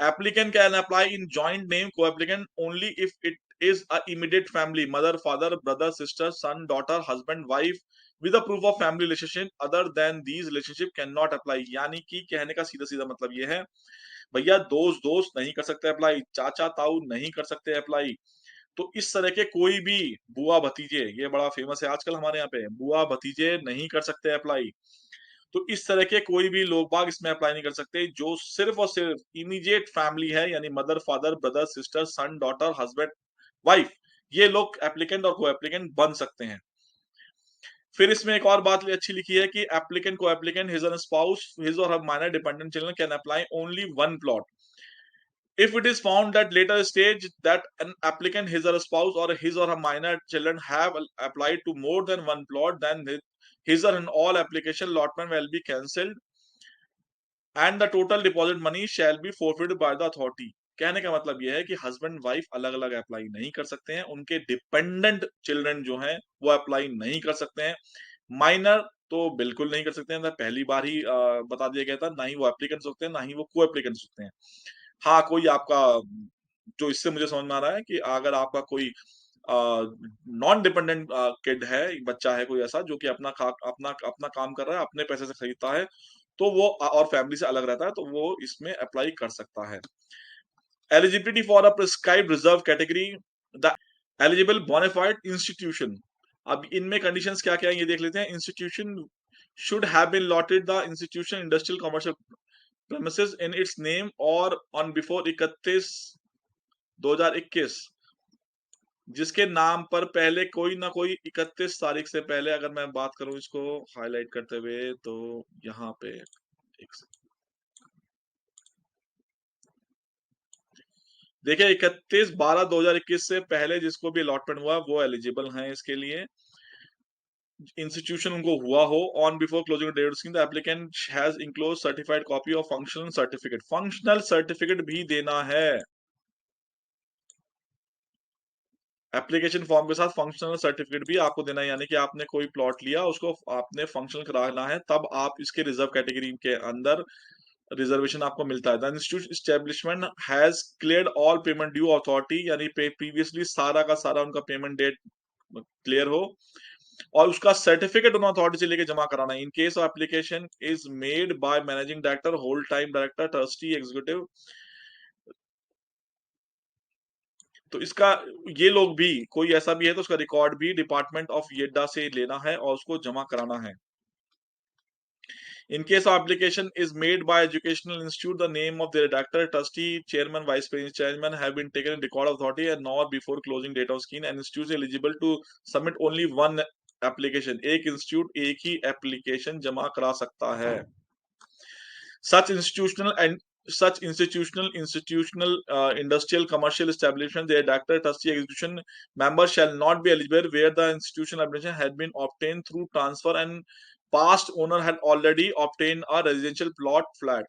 Applicant can apply in joint name co-applicant only if it is a immediate family, mother, father, brother, sister, son, daughter, husband, wife with a proof of family relationship other than these relationship cannot apply। यानी कि कहने का सीधा सीधा मतलब ये है, भैया दोस्त दोस्त नहीं कर सकते अप्लाई, चाचा ताऊ नहीं कर सकते अप्लाई। तो इस तरह के कोई भी बुआ भतीजे, ये बड़ा फेमस है आजकल हमारे यहाँ पे, बुआ भतीजे नहीं कर सकते अप्लाई। तो इस तरह के कोई भी लोग बाग इसमें अप्लाई नहीं कर सकते। जो सिर्फ और सिर्फ इमीडिएट फैमिली है, यानी मदर, फादर, ब्रदर, सिस्टर, सन, डॉटर, हस्बैंड, वाइफ, ये लोग एप्लीकेंट और को एप्लीकेंट बन सकते हैं। फिर इसमें एक और बात अच्छी लिखी है कि एप्लीकेंट को applicant his and spouse his or her minor dependent children can apply only one plot. If it is found that later stage that an applicant, his or spouse or his or her minor children have applied to more than one plot, then his or all application allotment will be cancelled and the total deposit money shall be forfeited by the authority. कहने का मतलब यह है कि husband wife अलग अलग apply नहीं कर सकते हैं, उनके डिपेंडेंट चिल्ड्रन जो हैं वो अप्लाई नहीं कर सकते हैं, माइनर तो बिल्कुल नहीं कर सकते हैं। पहली बार ही बता दिया गया था, ना ही वो एप्लीकेंट सकते हैं ना ही वो को एप्लीकेंट सकते हैं। हाँ, कोई आपका, जो इससे मुझे समझ में आ रहा है कि अगर आपका कोई नॉन डिपेंडेंट किड है, बच्चा है कोई ऐसा जो कि अपना अपना काम कर रहा है, अपने पैसे से खरीदता है, तो वो और फैमिली से अलग रहता है, तो वो इसमें अप्लाई कर सकता है। Eligibility for a prescribed reserve category, the eligible bonafide institution. अब इनमें कंडीशंस क्या क्या है ये देख लेते हैं। Institution should have been allotted the institution industrial commercial premises in its name और ऑन बिफोर 31/2021। जिसके नाम पर पहले कोई ना कोई 31 तारीख से पहले, अगर मैं बात करूं इसको हाईलाइट करते हुए, तो यहाँ पे एक देखिए 31/12/2021 से पहले जिसको भी अलॉटमेंट हुआ वो एलिजिबल हैं इसके लिए। इंस्टीट्यूशन उनको हुआ हो on before closing date scheme, the applicant has enclose certified copy of functional certificate. Functional certificate भी देना है एप्लीकेशन फॉर्म के साथ। फंक्शनल सर्टिफिकेट भी आपको देना है, यानी कि आपने कोई प्लॉट लिया उसको आपने फंक्शनल कराना है, तब आप इसके रिजर्व कैटेगरी के अंदर रिजर्वेशन आपको मिलता है। The institute establishment has cleared all payment due authority, यानी प्रीवियसली सारा का सारा उनका पेमेंट डेट क्लियर हो और उसका सर्टिफिकेट उन्होंने अथॉरिटी से लेके जमा कराना है। In case of application is made by managing director, whole time director, trustee, executive, तो इसका ये लोग भी कोई ऐसा भी है तो उसका रिकॉर्ड भी डिपार्टमेंट ऑफ येड्डा से लेना है और उसको जमा कराना है। In case of application is made by educational institute, the name of the redactor, trustee, chairman, vice chairman have been taken in record of authority and nor before closing date of scheme, and institute is eligible to submit only one application. एक institute एक ही application जमा करा सकता है. Such institutional, industrial, commercial establishment, their director, trustee, execution member shall not be eligible where the institutional application had been obtained through transfer and past owner had already obtained a residential plot flat.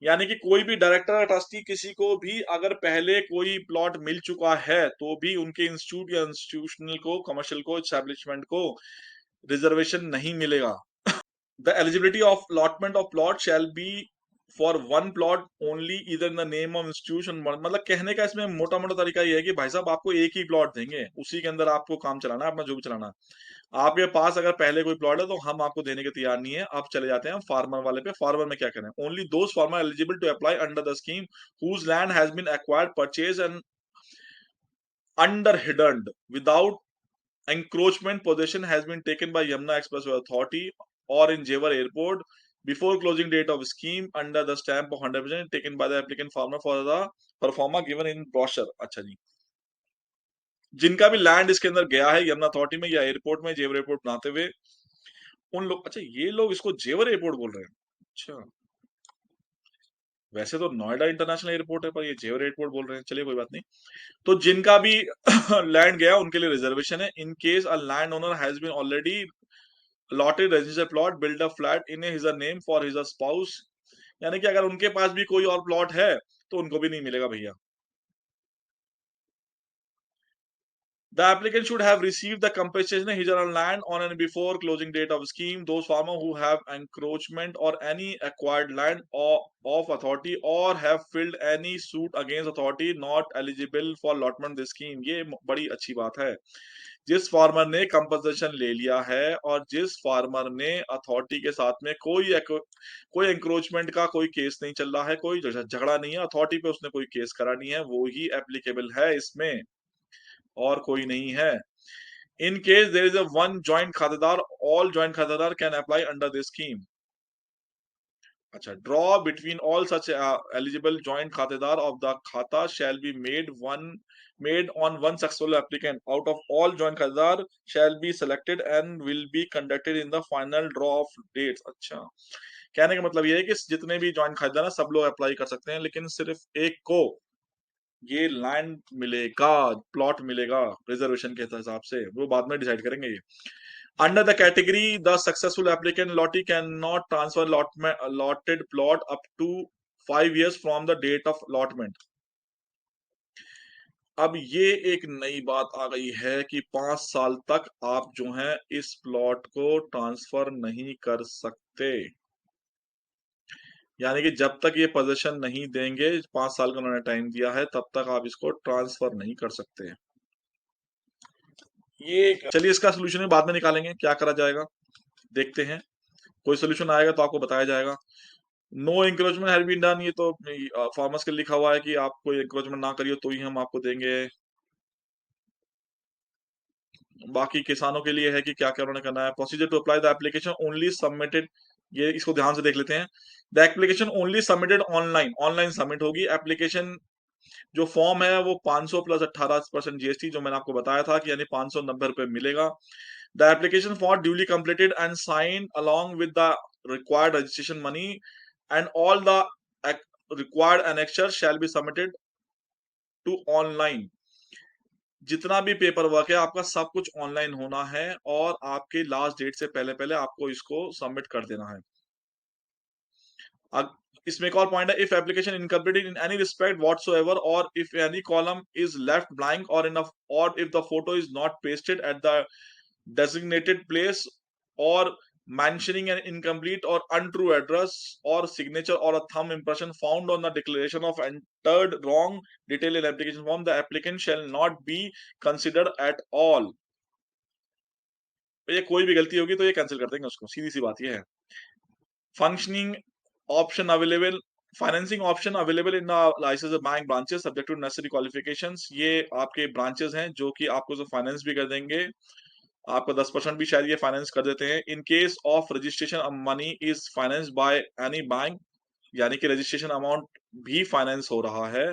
यानी कि कोई भी director या trustee किसी को भी अगर पहले कोई प्लॉट मिल चुका है तो भी उनके इंस्टीट्यूट या इंस्टीट्यूशनल को, कमर्शियल को, एस्टैब्लिशमेंट को रिजर्वेशन नहीं मिलेगा. The eligibility of allotment of plot shall be for one plot only either in the name of institution. मतलब कहने का इसमें मोटा मोटा तरीका ये है कि भाई साहब आपको एक ही प्लॉट देंगे, उसी के अंदर आपको काम चलाना है, अपना जो भी चलाना है. आपके पास अगर पहले कोई प्लॉट है तो हम आपको देने के तैयार नहीं है. आप चले जाते हैं फार्मर वाले पे. फार्मर में क्या करें? Only those farmer eligible to apply under the scheme whose land has been acquired, purchase and under hidden without encroachment possession has been taken by Yamuna Expressway Authority or in Jewar Airport before closing date of scheme under the stamp of 100% taken by the applicant farmer for the performer given in brochure. अच्छा जी, जिनका भी land इसके अंदर गया है Yamuna authority में या airport में, जेवर एयरपोर्ट बनाते हुए, उन लोग, अच्छा ये लोग इसको जेवर एयरपोर्ट बोल रहे हैं. अच्छा, वैसे तो नोएडा इंटरनेशनल एयरपोर्ट है पर ये जेवर एयरपोर्ट बोल रहे हैं. चलिए कोई बात नहीं. तो जिनका भी लैंड गया उनके लिए रिजर्वेशन है. In case a land owner has been already allotted residential plot, build a flat in his name for his spouse, यानी कि अगर उनके पास भी कोई और प्लॉट है तो उनको भी नहीं मिलेगा भैया. The applicant should have received the compensation in his own land on and before closing date of scheme. Those farmers who have encroachment or any acquired land of authority or have filed any suit against authority not eligible for allotment this scheme. ये बड़ी अच्छी बात है. जिस farmer ने compensation ले लिया है और जिस फार्मर ने अथॉरिटी के साथ में कोई एंक्रोचमेंट का कोई केस नहीं चल रहा है, कोई झगड़ा नहीं है, अथॉरिटी पे उसने कोई केस करा नहीं है, वो ही एप्लीकेबल है इसमें, और कोई नहीं है. In case there is a one joint खातेदार, ऑल जॉइंट खातेदार can apply under this scheme. अच्छा, draw between all such eligible joint खातेदार ऑफ द खाता shall be made on one successful applicant out of all joint खातेदार shall be selected and will be conducted in the final draw of dates. अच्छा, कहने का मतलब ये है कि जितने भी जॉइंट खातेदार हैं सब लोग अप्लाई कर सकते हैं, लेकिन सिर्फ एक को ये लैंड मिलेगा, प्लॉट मिलेगा रिजर्वेशन के हिसाब से, वो बाद में डिसाइड करेंगे ये. Under the category, the successful applicant lottee cannot transfer allotted plot up to 5 years from the date of allotment. अब ये एक नई बात आ गई है कि 5 साल तक आप जो है इस प्लॉट को ट्रांसफर नहीं कर सकते. यानी कि जब तक ये पोजीशन नहीं देंगे, 5 साल का उन्होंने टाइम दिया है, तब तक आप इसको ट्रांसफर नहीं कर सकते. ये चलिए इसका सोल्यूशन बाद में निकालेंगे, क्या करा जाएगा देखते हैं. कोई सोल्यूशन आएगा तो आपको बताया जाएगा. No encroachment has been done, ये तो फार्मर्स के लिखा हुआ है कि आप कोई इंक्रोचमेंट ना करिए तो ही हम आपको देंगे. बाकी किसानों के लिए है कि क्या क्या उन्होंने करना है. Procedure to apply the application only submitted, ये इसको ध्यान से देख लेते हैं. The application only submitted online submit होगी. एप्लीकेशन जो फॉर्म है वो 500 प्लस 18% जीएसटी जो मैंने आपको बताया था कि यानी 590 रुपए मिलेगा. The application for duly completed and sign along with the required registration money and all the required annexure shall be submitted to online. जितना भी पेपर वर्क है आपका सब कुछ ऑनलाइन होना है और आपके लास्ट डेट से पहले पहले आपको इसको सबमिट कर देना है. इसमें एक और पॉइंट है, if application incompleted in any respect whatsoever or if any column is left blank or if the photo is not pasted at the designated place or mentioning an incomplete or untrue address or signature or a thumb impression found on the declaration of entered wrong detail in application form, the applicant shall not be considered at all. ये कोई भी गलती होगी तो ये cancel कर देंगे उसको, सीधी सी बात ये है. Functioning option available, financing option available in license bank branches subject to necessary qualifications. ये आपके ब्रांचेस हैं जो कि आपको फाइनेंस भी कर देंगे आपका 10% भी शायद ये फाइनेंस कर देते हैं। In case of registration money is financed by any bank, यानी कि रजिस्ट्रेशन अमाउंट भी फाइनेंस हो रहा है।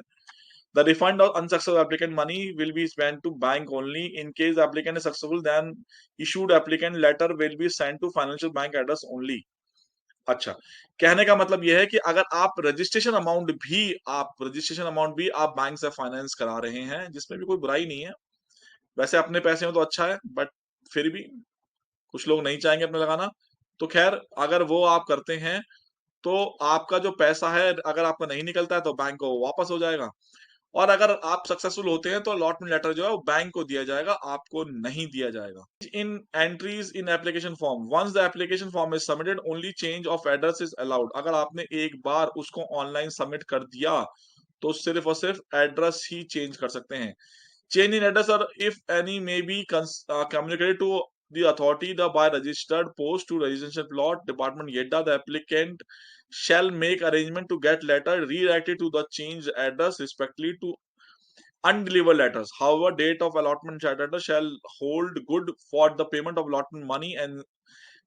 The refund of unsuccessful applicant money will be spent to bank only. In case applicant is successful then issued applicant letter will be send to financial bank address only. अच्छा, कहने का मतलब यह है कि अगर आप रजिस्ट्रेशन अमाउंट भी आप बैंक से फाइनेंस करा रहे हैं, जिसमें भी कोई बुराई नहीं है, वैसे अपने पैसे में तो अच्छा है, बट फिर भी कुछ लोग नहीं चाहेंगे अपने लगाना। तो खैर, अगर वो आप करते हैं तो आपका जो पैसा है, अगर आपका नहीं निकलता है तो बैंक को वापस हो जाएगा, और अगर आप सक्सेसफुल होते हैं तो अलॉटमेंट लेटर जो है वो बैंक को दिया जाएगा, आपको नहीं दिया जाएगा। In entries in application form, once the application form is submitted only change of address is allowed. अगर आपने एक बार उसको ऑनलाइन सबमिट कर दिया तो सिर्फ और सिर्फ एड्रेस ही चेंज कर सकते हैं। Change in address or if any may be communicated to the authority the by registered post to registration plot department Yedda, the applicant shall make arrangement to get letter redirected to the changed address respectively to undelivered letters. However, date of allotment address shall hold good for the payment of allotment money and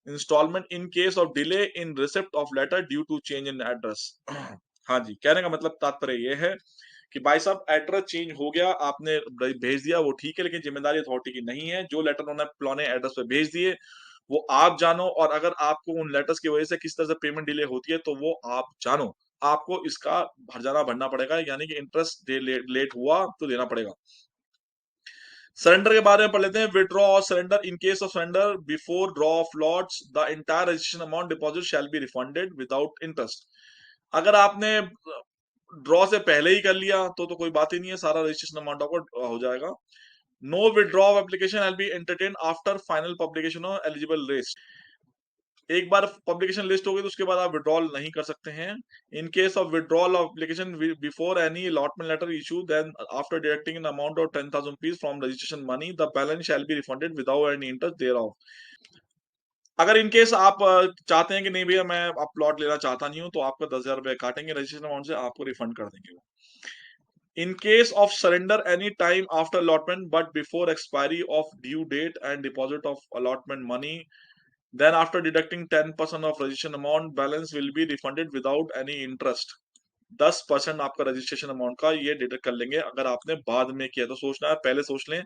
installment in case of delay in receipt of letter due to change in address. हाँ जी, कहने का मतलब तात्पर्य ये है कि भाई साहब एड्रेस चेंज हो गया, आपने भेज दिया, वो ठीक है, लेकिन जिम्मेदारी अथॉरिटी की नहीं है। जो लेटर उन्होंने पुराने एड्रेस पे भेज दिए वो आप जानो, और अगर आपको उन लेटर्स की वजह से किस तरह से पेमेंट डिले होती है तो वो आप जानो, आपको इसका हर्जाना भरना पड़ेगा, यानी कि इंटरेस्ट लेट हुआ तो देना पड़ेगा। सरेंडर के बारे में पढ़ लेते हैं। विड्रॉ और surrender, in case of surrender before draw of lots the entire registration amount deposit shell be refunded without interest. अगर आपने ड्रॉ से पहले ही कर लिया तो कोई बात ही नहीं है, सारा रजिस्ट्रेशन अमाउंट आपको हो जाएगा। No withdraw of application will be entertain after final publication of eligible list. एक बार पब्लिकेशन लिस्ट हो गई तो उसके बाद आप विड्रॉल नहीं कर सकते हैं। In case of withdrawal of application before any allotment letter issue then after deducting an amount of 10,000 rupees from registration money the balance shall be refunded without any interest thereof. अगर in case आप चाहते हैं कि नहीं भैया मैं आप plot लेना चाहता नहीं हूं, तो आपका 10,000 रुपए काटेंगे रजिस्ट्रेशन अमाउंट से, आपको रिफंड कर देंगे वो। In case of surrender any time after allotment but before expiry of due date and deposit of allotment money, then after deducting 10% of registration amount, balance will be refunded without any interest. 10% आपका registration amount का ये deduct कर लेंगे अगर आपने बाद में किया तो। सोचना है, पहले सोच लें,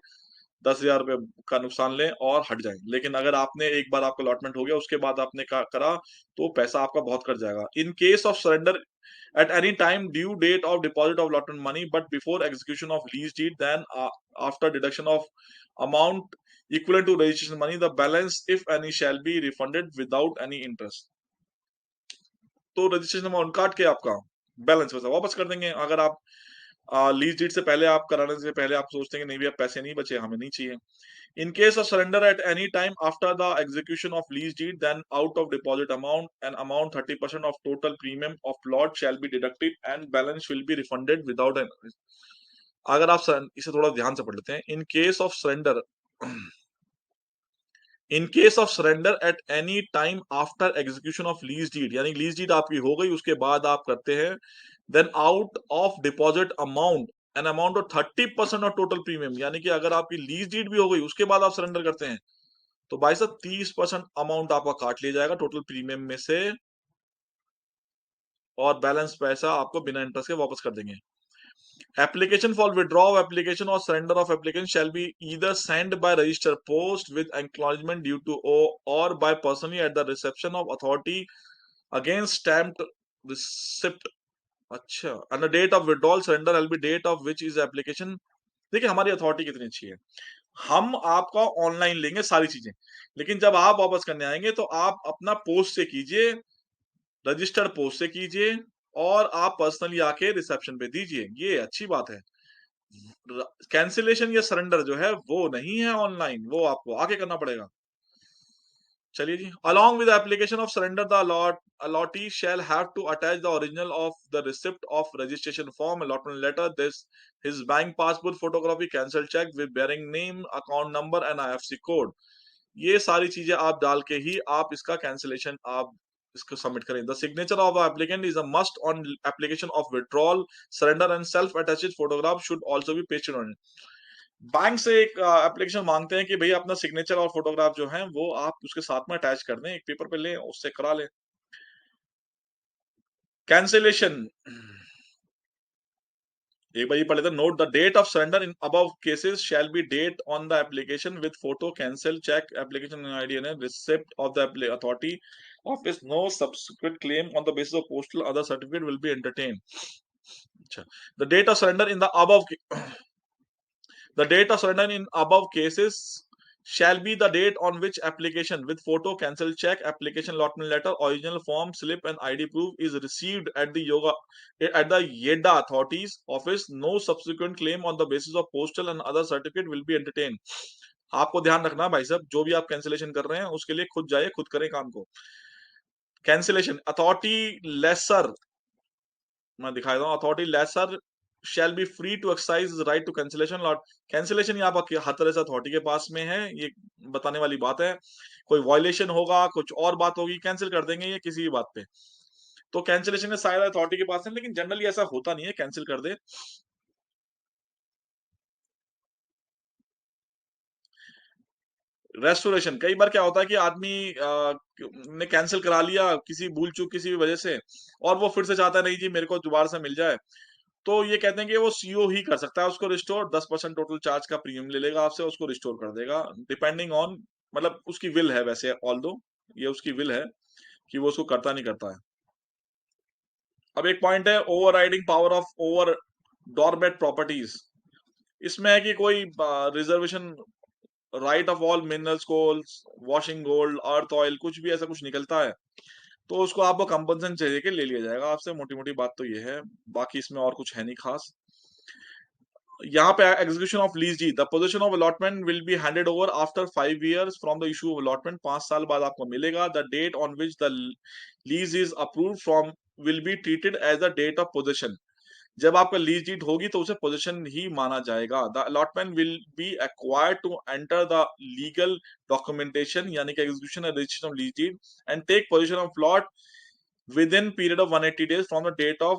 10,000 रुपए का नुकसान लें और हट जाएं। लेकिन अगर आपने एक बार आपका अलॉटमेंट हो गया उसके बाद आपने करा तो पैसा आपका बहुत कट जाएगा। इन case of surrender at any time due date of deposit of allotment money but before execution of lease deed, then after deduction of amount equivalent to registration money, the balance if any shall be refunded without any interest. तो registration amount काट के आपका balance पैसा वापस कर देंगे। अगर आप लीज डीड से पहले, आप कराने से पहले आप सोचते हैं कि नहीं भैया पैसे नहीं बचे, हमें नहीं चाहिए। In case of surrender at any time after the execution of lease deed, then out of deposit amount, an amount 30% of total premium of plot shall be deducted and balance will be refunded without an। अगर आप इसे थोड़ा ध्यान से पढ़ लेते हैं। In case of surrender, in case of surrender at any time after execution of lease deed, यानी लीज डीड आपकी हो गई उसके बाद आप करते हैं, then out of deposit amount an amount of 30% of total premium, यानी कि अगर आपकी लीज डीड भी हो गई उसके बाद आप सरेंडर करते हैं तो भाई साहब 30% अमाउंट आपका काट लिया जाएगा टोटल प्रीमियम में से, और बैलेंस पैसा आपको बिना इंटरेस्ट के वापस कर देंगे। Application for withdrawal of application or surrender of application shall be either sent by registered post with acknowledgement due to owe or by personally at the reception of authority against stamped receipt। अच्छा, and the date of withdrawal surrender will be date of which is application। देखिए हमारी authority कितनी अच्छी है, हम आपका online लेंगे सारी चीजें, लेकिन जब आप वापस करने आएंगे तो आप अपना पोस्ट से कीजिए, रजिस्टर्ड पोस्ट से कीजिए, और आप पर्सनली आके रिसेप्शन पे दीजिए, ये अच्छी बात है। कैंसिलेशन या सरेंडर जो है वो नहीं है ऑनलाइन, वो आपको आके करना पड़ेगा। चलिए जी, along with the application of surrender the allotee shall have to attach the original of the receipt of registration form, allotment letter, this his bank passbook photography, cancelled check with bearing name, account number and IFSC code। ये सारी चीजें आप डाल के ही आप इसका cancellation आप इसको सबमिट करें। The signature of applicant is a must on application of withdrawal, surrender and self attached photograph should also be pasted on. Bank से एक एप्लीकेशन मांगते हैं कि भई अपना सिग्नेचर और फोटोग्राफ जो है वो आप उसके साथ में अटैच कर दें, एक पेपर पे लें, उससे करा लें। कैंसलेशन एक बार ये पढ़ लेते हैं। Note the date of surrender in above cases shall be date on the application with photo cancel cheque application ID and receipt of the authority office no subsequent claim on the basis of postal other certificate will be entertain. अच्छा, the date of surrender in the above the date of surrender in above cases shall be the date on which application with photo, cancel check, application allotment letter, original form, slip, and ID proof is received at the YEDA authorities office. No subsequent claim on the basis of postal and other certificate will be entertained. आपको ध्यान रखना भाई साहब, जो भी आप cancellation कर रहे हैं उसके लिए खुद जाइए, खुद करें काम को। कैंसिलेशन अथॉरिटी लेसर, मैं दिखा देता हूँ, authority lessor shall be free to exercise right to cancellation lot. Cancellation यहाँ पर हर तरह से अथॉरिटी के पास में है, ये बताने वाली बात है। कोई वायलेशन होगा, कुछ और बात होगी, कैंसिल कर देंगे ये किसी भी बात पे। तो कैंसिलेशन का सारा अथॉरिटी के पास है, लेकिन जनरली ऐसा होता नहीं है, कैंसिल कर दे। रेस्टोरेशन, कई बार क्या होता है कि आदमी ने कैंसिल करा लिया किसी भूल चूक किसी भी वजह से, और वो फिर से चाहता है नहीं जी मेरे को दोबारा से मिल जाए। तो ये कहते हैं कि वो सीओ ही कर सकता है उसको रिस्टोर, 10% टोटल चार्ज का प्रीमियम ले लेगा आपसे, उसको रिस्टोर कर देगा डिपेंडिंग ऑन, मतलब उसकी विल है वैसे, ऑल दो ये उसकी विल है कि वो उसको करता नहीं करता है। अब एक पॉइंट है overriding power of over dormant properties. इसमें है कि कोई reservation right of all minerals coals washing gold earth oil कुछ भी ऐसा कुछ निकलता है तो उसको आपको कंपनसेशन चाहिए कि ले लिया जाएगा आपसे, मोटी मोटी बात तो ये है, बाकी इसमें और कुछ है नहीं खास। यहाँ पे एग्जीक्यूशन ऑफ लीज जी, the possession of allotment will be handed over after 5 years from the issue of allotment. 5 साल बाद आपको मिलेगा। The date on which the lease is approve from will be treated as the date of possession. जब आपका lease deed होगी तो उसे position ही माना जाएगा। The allotment will be acquired to enter the legal documentation यानी कि execution and registration of lease deed and take possession of plot within period of 180 days from the date of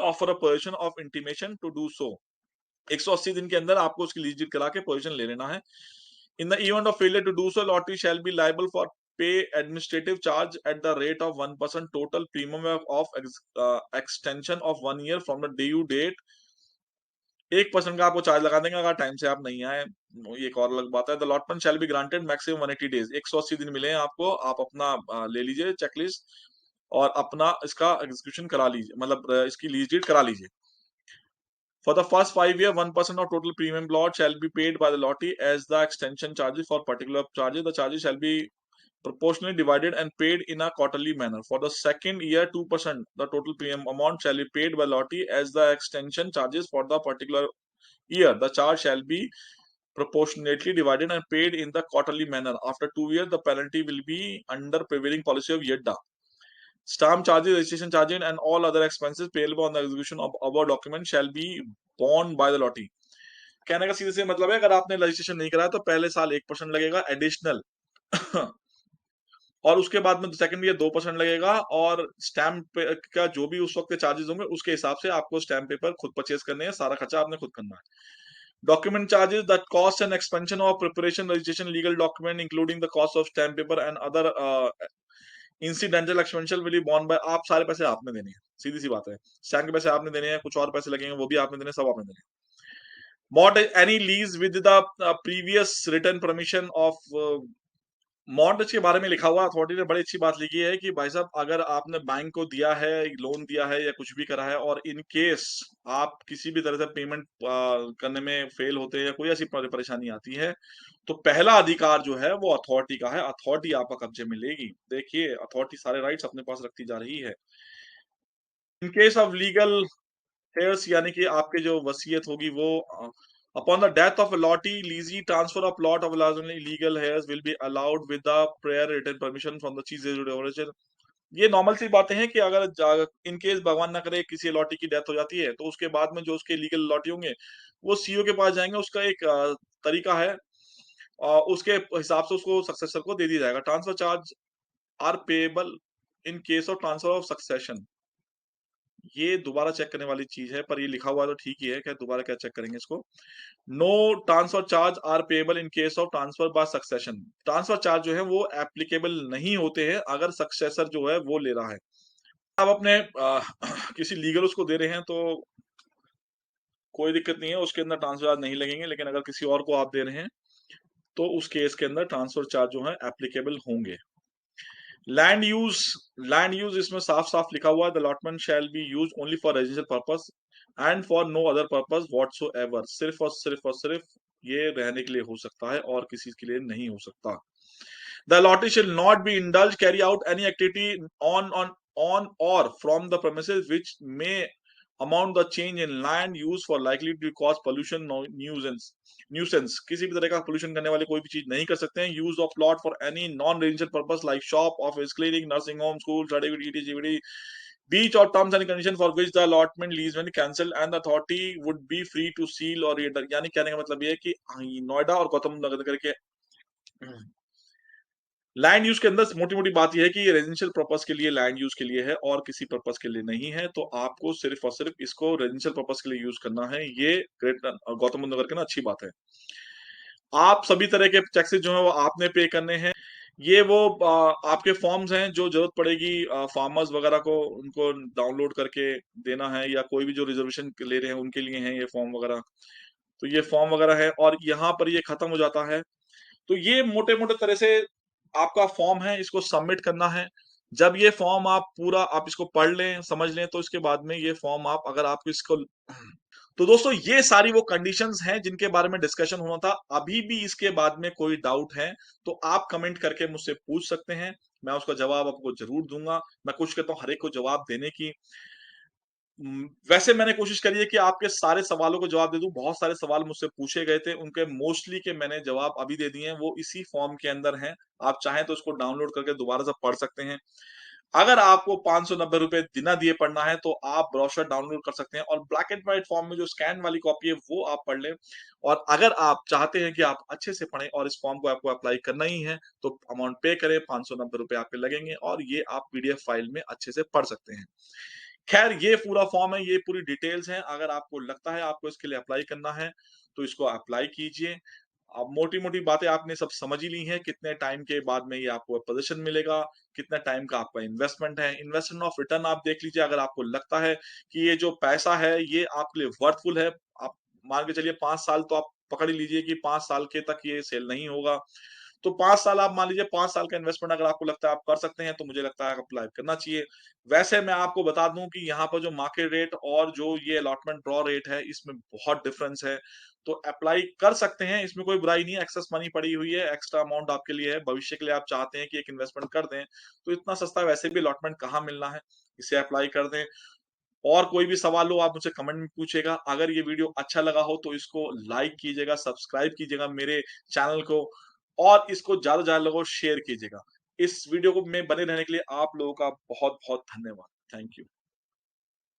offer a possession of intimation to do so. 180 दिन के अंदर आपको उसकी lease deed करा के position ले लेना है। In the event of failure to do so lottery shall be liable for pay administrative charge at the rate of 1% total premium of extension of 1 year from the due date. 1% का आपको charge लगा देंगे अगर time से आप नहीं आए, ये एक और अलग बात है। The allotment shall be granted maximum 180 days, 180 दिन मिले हैं आपको, आप अपना ले लीजिए चेकलिस्ट और अपना इसका एग्जीक्यूशन करा लीजिए, मतलब इसकी लीज डीड करा लीजिए। For the first 5 years, 1% of total premium lot shall be paid by the lottery as the extension charges for particular charges. The charges shall be proportionally divided and paid in a quarterly manner. For the second year, 2% the total premium amount shall be paid by lottery as the extension charges for the particular year. The charge shall be proportionately divided and paid in the quarterly manner. After 2 years, the penalty will be under prevailing policy of YEDA. Stamp charges, registration charges, and all other expenses payable on the execution of our document shall be borne by the lottery. कहने का सीधे से मतलब है अगर आपने registration नहीं कराया तो पहले साल 1% लगेगा एडिशनल और उसके बाद में सेकंड ईयर 2% लगेगा, और स्टैम्प का जो भी उस वक्त के चार्जेस होंगे उसके हिसाब से आपको स्टैम्प पेपर खुद परचेज करने हैं, सारा खर्चा आपने खुद करना है। Document charges that cost and expansion of preparation registration legal document including the cost of stamp paper and other incidental expansion will be borne by, आप सारे पैसे आपने देने हैं, सीधी सी बात है। स्टैम्प के पैसे आपने देने हैं, कुछ और पैसे लगेंगे वो भी आपने देने, सब आपने देने हैं। Mortgage any lease with the previous written permission of mortgage के बारे में लिखा हुआ अथॉरिटी ने बड़ी अच्छी बात लिखी है कि भाई साहब अगर आपने बैंक को दिया है, लोन दिया है या कुछ भी करा है और इन केस आप किसी भी तरह से पेमेंट करने में फेल होते हैं या कोई ऐसी परेशानी आती है तो पहला अधिकार जो है वो अथॉरिटी का है, अथॉरिटी आपका कब्जे में लेगी। देखिए अथॉरिटी सारे राइट्स अपने पास रखती जा रही है। In case of legal hairs यानी कि आपके जो वसीयत होगी वो upon the death of a lottie leasee transfer of plot of legal heirs will be allowed with the prior written permission from the chief executive officer। ये normal सी बातें हैं कि अगर इन केस भगवान ना करे किसी लॉटी की डेथ हो जाती है तो उसके बाद में जो उसके लीगल लॉटी होंगे वो सीओ के पास जाएंगे, उसका एक तरीका है, उसके हिसाब से उसको सक्सेसर को दे दिया जाएगा। Transfer charge are payable in case of transfer of succession. ये दोबारा चेक करने वाली चीज है, पर ये लिखा हुआ तो ठीक ही है, क्या दोबारा क्या चेक करेंगे इसको। No transfer charge are payable in case of transfer by succession. Transfer charge जो है वो एप्लीकेबल नहीं होते हैं अगर सक्सेसर जो है वो ले रहा है। आप अपने किसी लीगल उसको दे रहे हैं तो कोई दिक्कत नहीं है, उसके अंदर ट्रांसफर चार्ज नहीं लगेंगे, लेकिन अगर किसी और को आप दे रहे हैं तो उस केस के अंदर ट्रांसफर चार्ज जो है एप्लीकेबल होंगे। लैंड यूज, लैंड यूज इसमें साफ साफ लिखा हुआ है, the allotment shall be use only for residential purpose and for no other purpose whatsoever. सिर्फ ये रहने के लिए हो सकता है और किसी के लिए नहीं हो सकता। The allotee shall not be indulged carry out any activity on or from the premises which may amount the change in land use for likely to cause pollution nuisance। किसी भी तरह का पोल्यूशन करने वाली कोई भी चीज नहीं कर सकते हैं। Use of plot for any non residential purpose like shop, office, clinic, nursing home, school, certificate, beach or terms and conditions for which the allotment lease when cancelled and the authority would be free to seal or render। यानी कहने का मतलब ये है कि नोएडा और गौतम नगर के land use के अंदर मोटी मोटी बात यह है कि ये रेजिडेंशियल पर्पस के लिए लैंड यूज के लिए है और किसी पर्पस के लिए नहीं है, तो आपको सिर्फ और सिर्फ इसको रेजिडेंशियल पर्पस के लिए यूज करना है। ये ग्रेट गौतम बुद्ध नगर के ना अच्छी बात है। आप सभी तरह के टैक्सेस जो है वो आपने पे करने हैं। ये वो आपके फॉर्म्स हैं जो जरूरत पड़ेगी फार्मर्स वगैरह को, उनको डाउनलोड करके देना है, या कोई भी जो रिजर्वेशन ले रहे हैं उनके लिए हैं ये फॉर्म वगैरह। तो ये फॉर्म वगैरह है और यहाँ पर ये खत्म हो जाता है। तो ये मोटे मोटे तरह से आपका फॉर्म है, इसको सबमिट करना है। जब ये फॉर्म आप पूरा आप इसको पढ़ लें, समझ लें, तो इसके बाद में ये फॉर्म आप अगर आप इसको तो दोस्तों ये सारी वो कंडीशंस हैं जिनके बारे में डिस्कशन होना था। अभी भी इसके बाद में कोई डाउट है तो आप कमेंट करके मुझसे पूछ सकते हैं, मैं उसका जवाब आपको जरूर दूंगा। मैं कोशिश करता हूँ हर एक को जवाब देने की। वैसे मैंने कोशिश करी है कि आपके सारे सवालों को जवाब दे दूं। बहुत सारे सवाल मुझसे पूछे गए थे, उनके मोस्टली के मैंने जवाब अभी दे दिए हैं, वो इसी फॉर्म के अंदर हैं। आप चाहें तो उसको डाउनलोड करके दोबारा से पढ़ सकते हैं। अगर आपको 590 रुपए बिना दिए पढ़ना है तो आप ब्रोशर डाउनलोड कर सकते हैं और ब्लैक एंड व्हाइट फॉर्म में जो स्कैन वाली कॉपी है वो आप पढ़ लें। और अगर आप चाहते हैं कि आप अच्छे से पढ़ें और इस फॉर्म को आपको अप्लाई करना ही है तो अमाउंट पे करें, 590 रुपए आप पे लगेंगे और ये आप पीडीएफ फाइल में अच्छे से पढ़ सकते हैं। खैर ये पूरा फॉर्म है, ये पूरी डिटेल्स हैं। अगर आपको लगता है आपको इसके लिए अप्लाई करना है तो इसको अप्लाई कीजिए। अब मोटी मोटी बातें आपने सब समझ ही ली हैं, कितने टाइम के बाद में ये आपको पोजीशन मिलेगा, कितना टाइम का आपका इन्वेस्टमेंट है। इन्वेस्टमेंट ऑफ रिटर्न आप देख लीजिए, अगर आपको लगता है कि ये जो पैसा है ये आपके लिए वर्थफुल है, आप मान के चलिए 5 साल तो आप पकड़ ही लीजिए कि 5 साल के तक ये सेल नहीं होगा, तो 5 साल आप मान लीजिए, 5 साल का इन्वेस्टमेंट अगर आपको लगता है आप कर सकते हैं तो मुझे लगता है अप्लाई करना चाहिए। वैसे मैं आपको बता दूं कि यहाँ पर जो मार्केट रेट और जो ये अलॉटमेंट ड्रॉ रेट है इसमें बहुत डिफरेंस है। तो अप्लाई कर सकते हैं, इसमें कोई बुराई नहीं है। एक्सेस मनी पड़ी हुई है, एक्स्ट्रा अमाउंट आपके लिए है, भविष्य के लिए आप चाहते हैं कि एक इन्वेस्टमेंट कर दें तो इतना सस्ता वैसे भी अलॉटमेंट कहाँ मिलना है, इसे अप्लाई कर दें। और कोई भी सवाल हो आप मुझसे कमेंट में पूछेगा। अगर ये वीडियो अच्छा लगा हो तो इसको लाइक कीजिएगा, सब्सक्राइब कीजिएगा मेरे चैनल को और इसको ज्यादा से ज्यादा लोगों को शेयर कीजिएगा। इस वीडियो को में बने रहने के लिए आप लोगों का बहुत बहुत धन्यवाद। Thank you.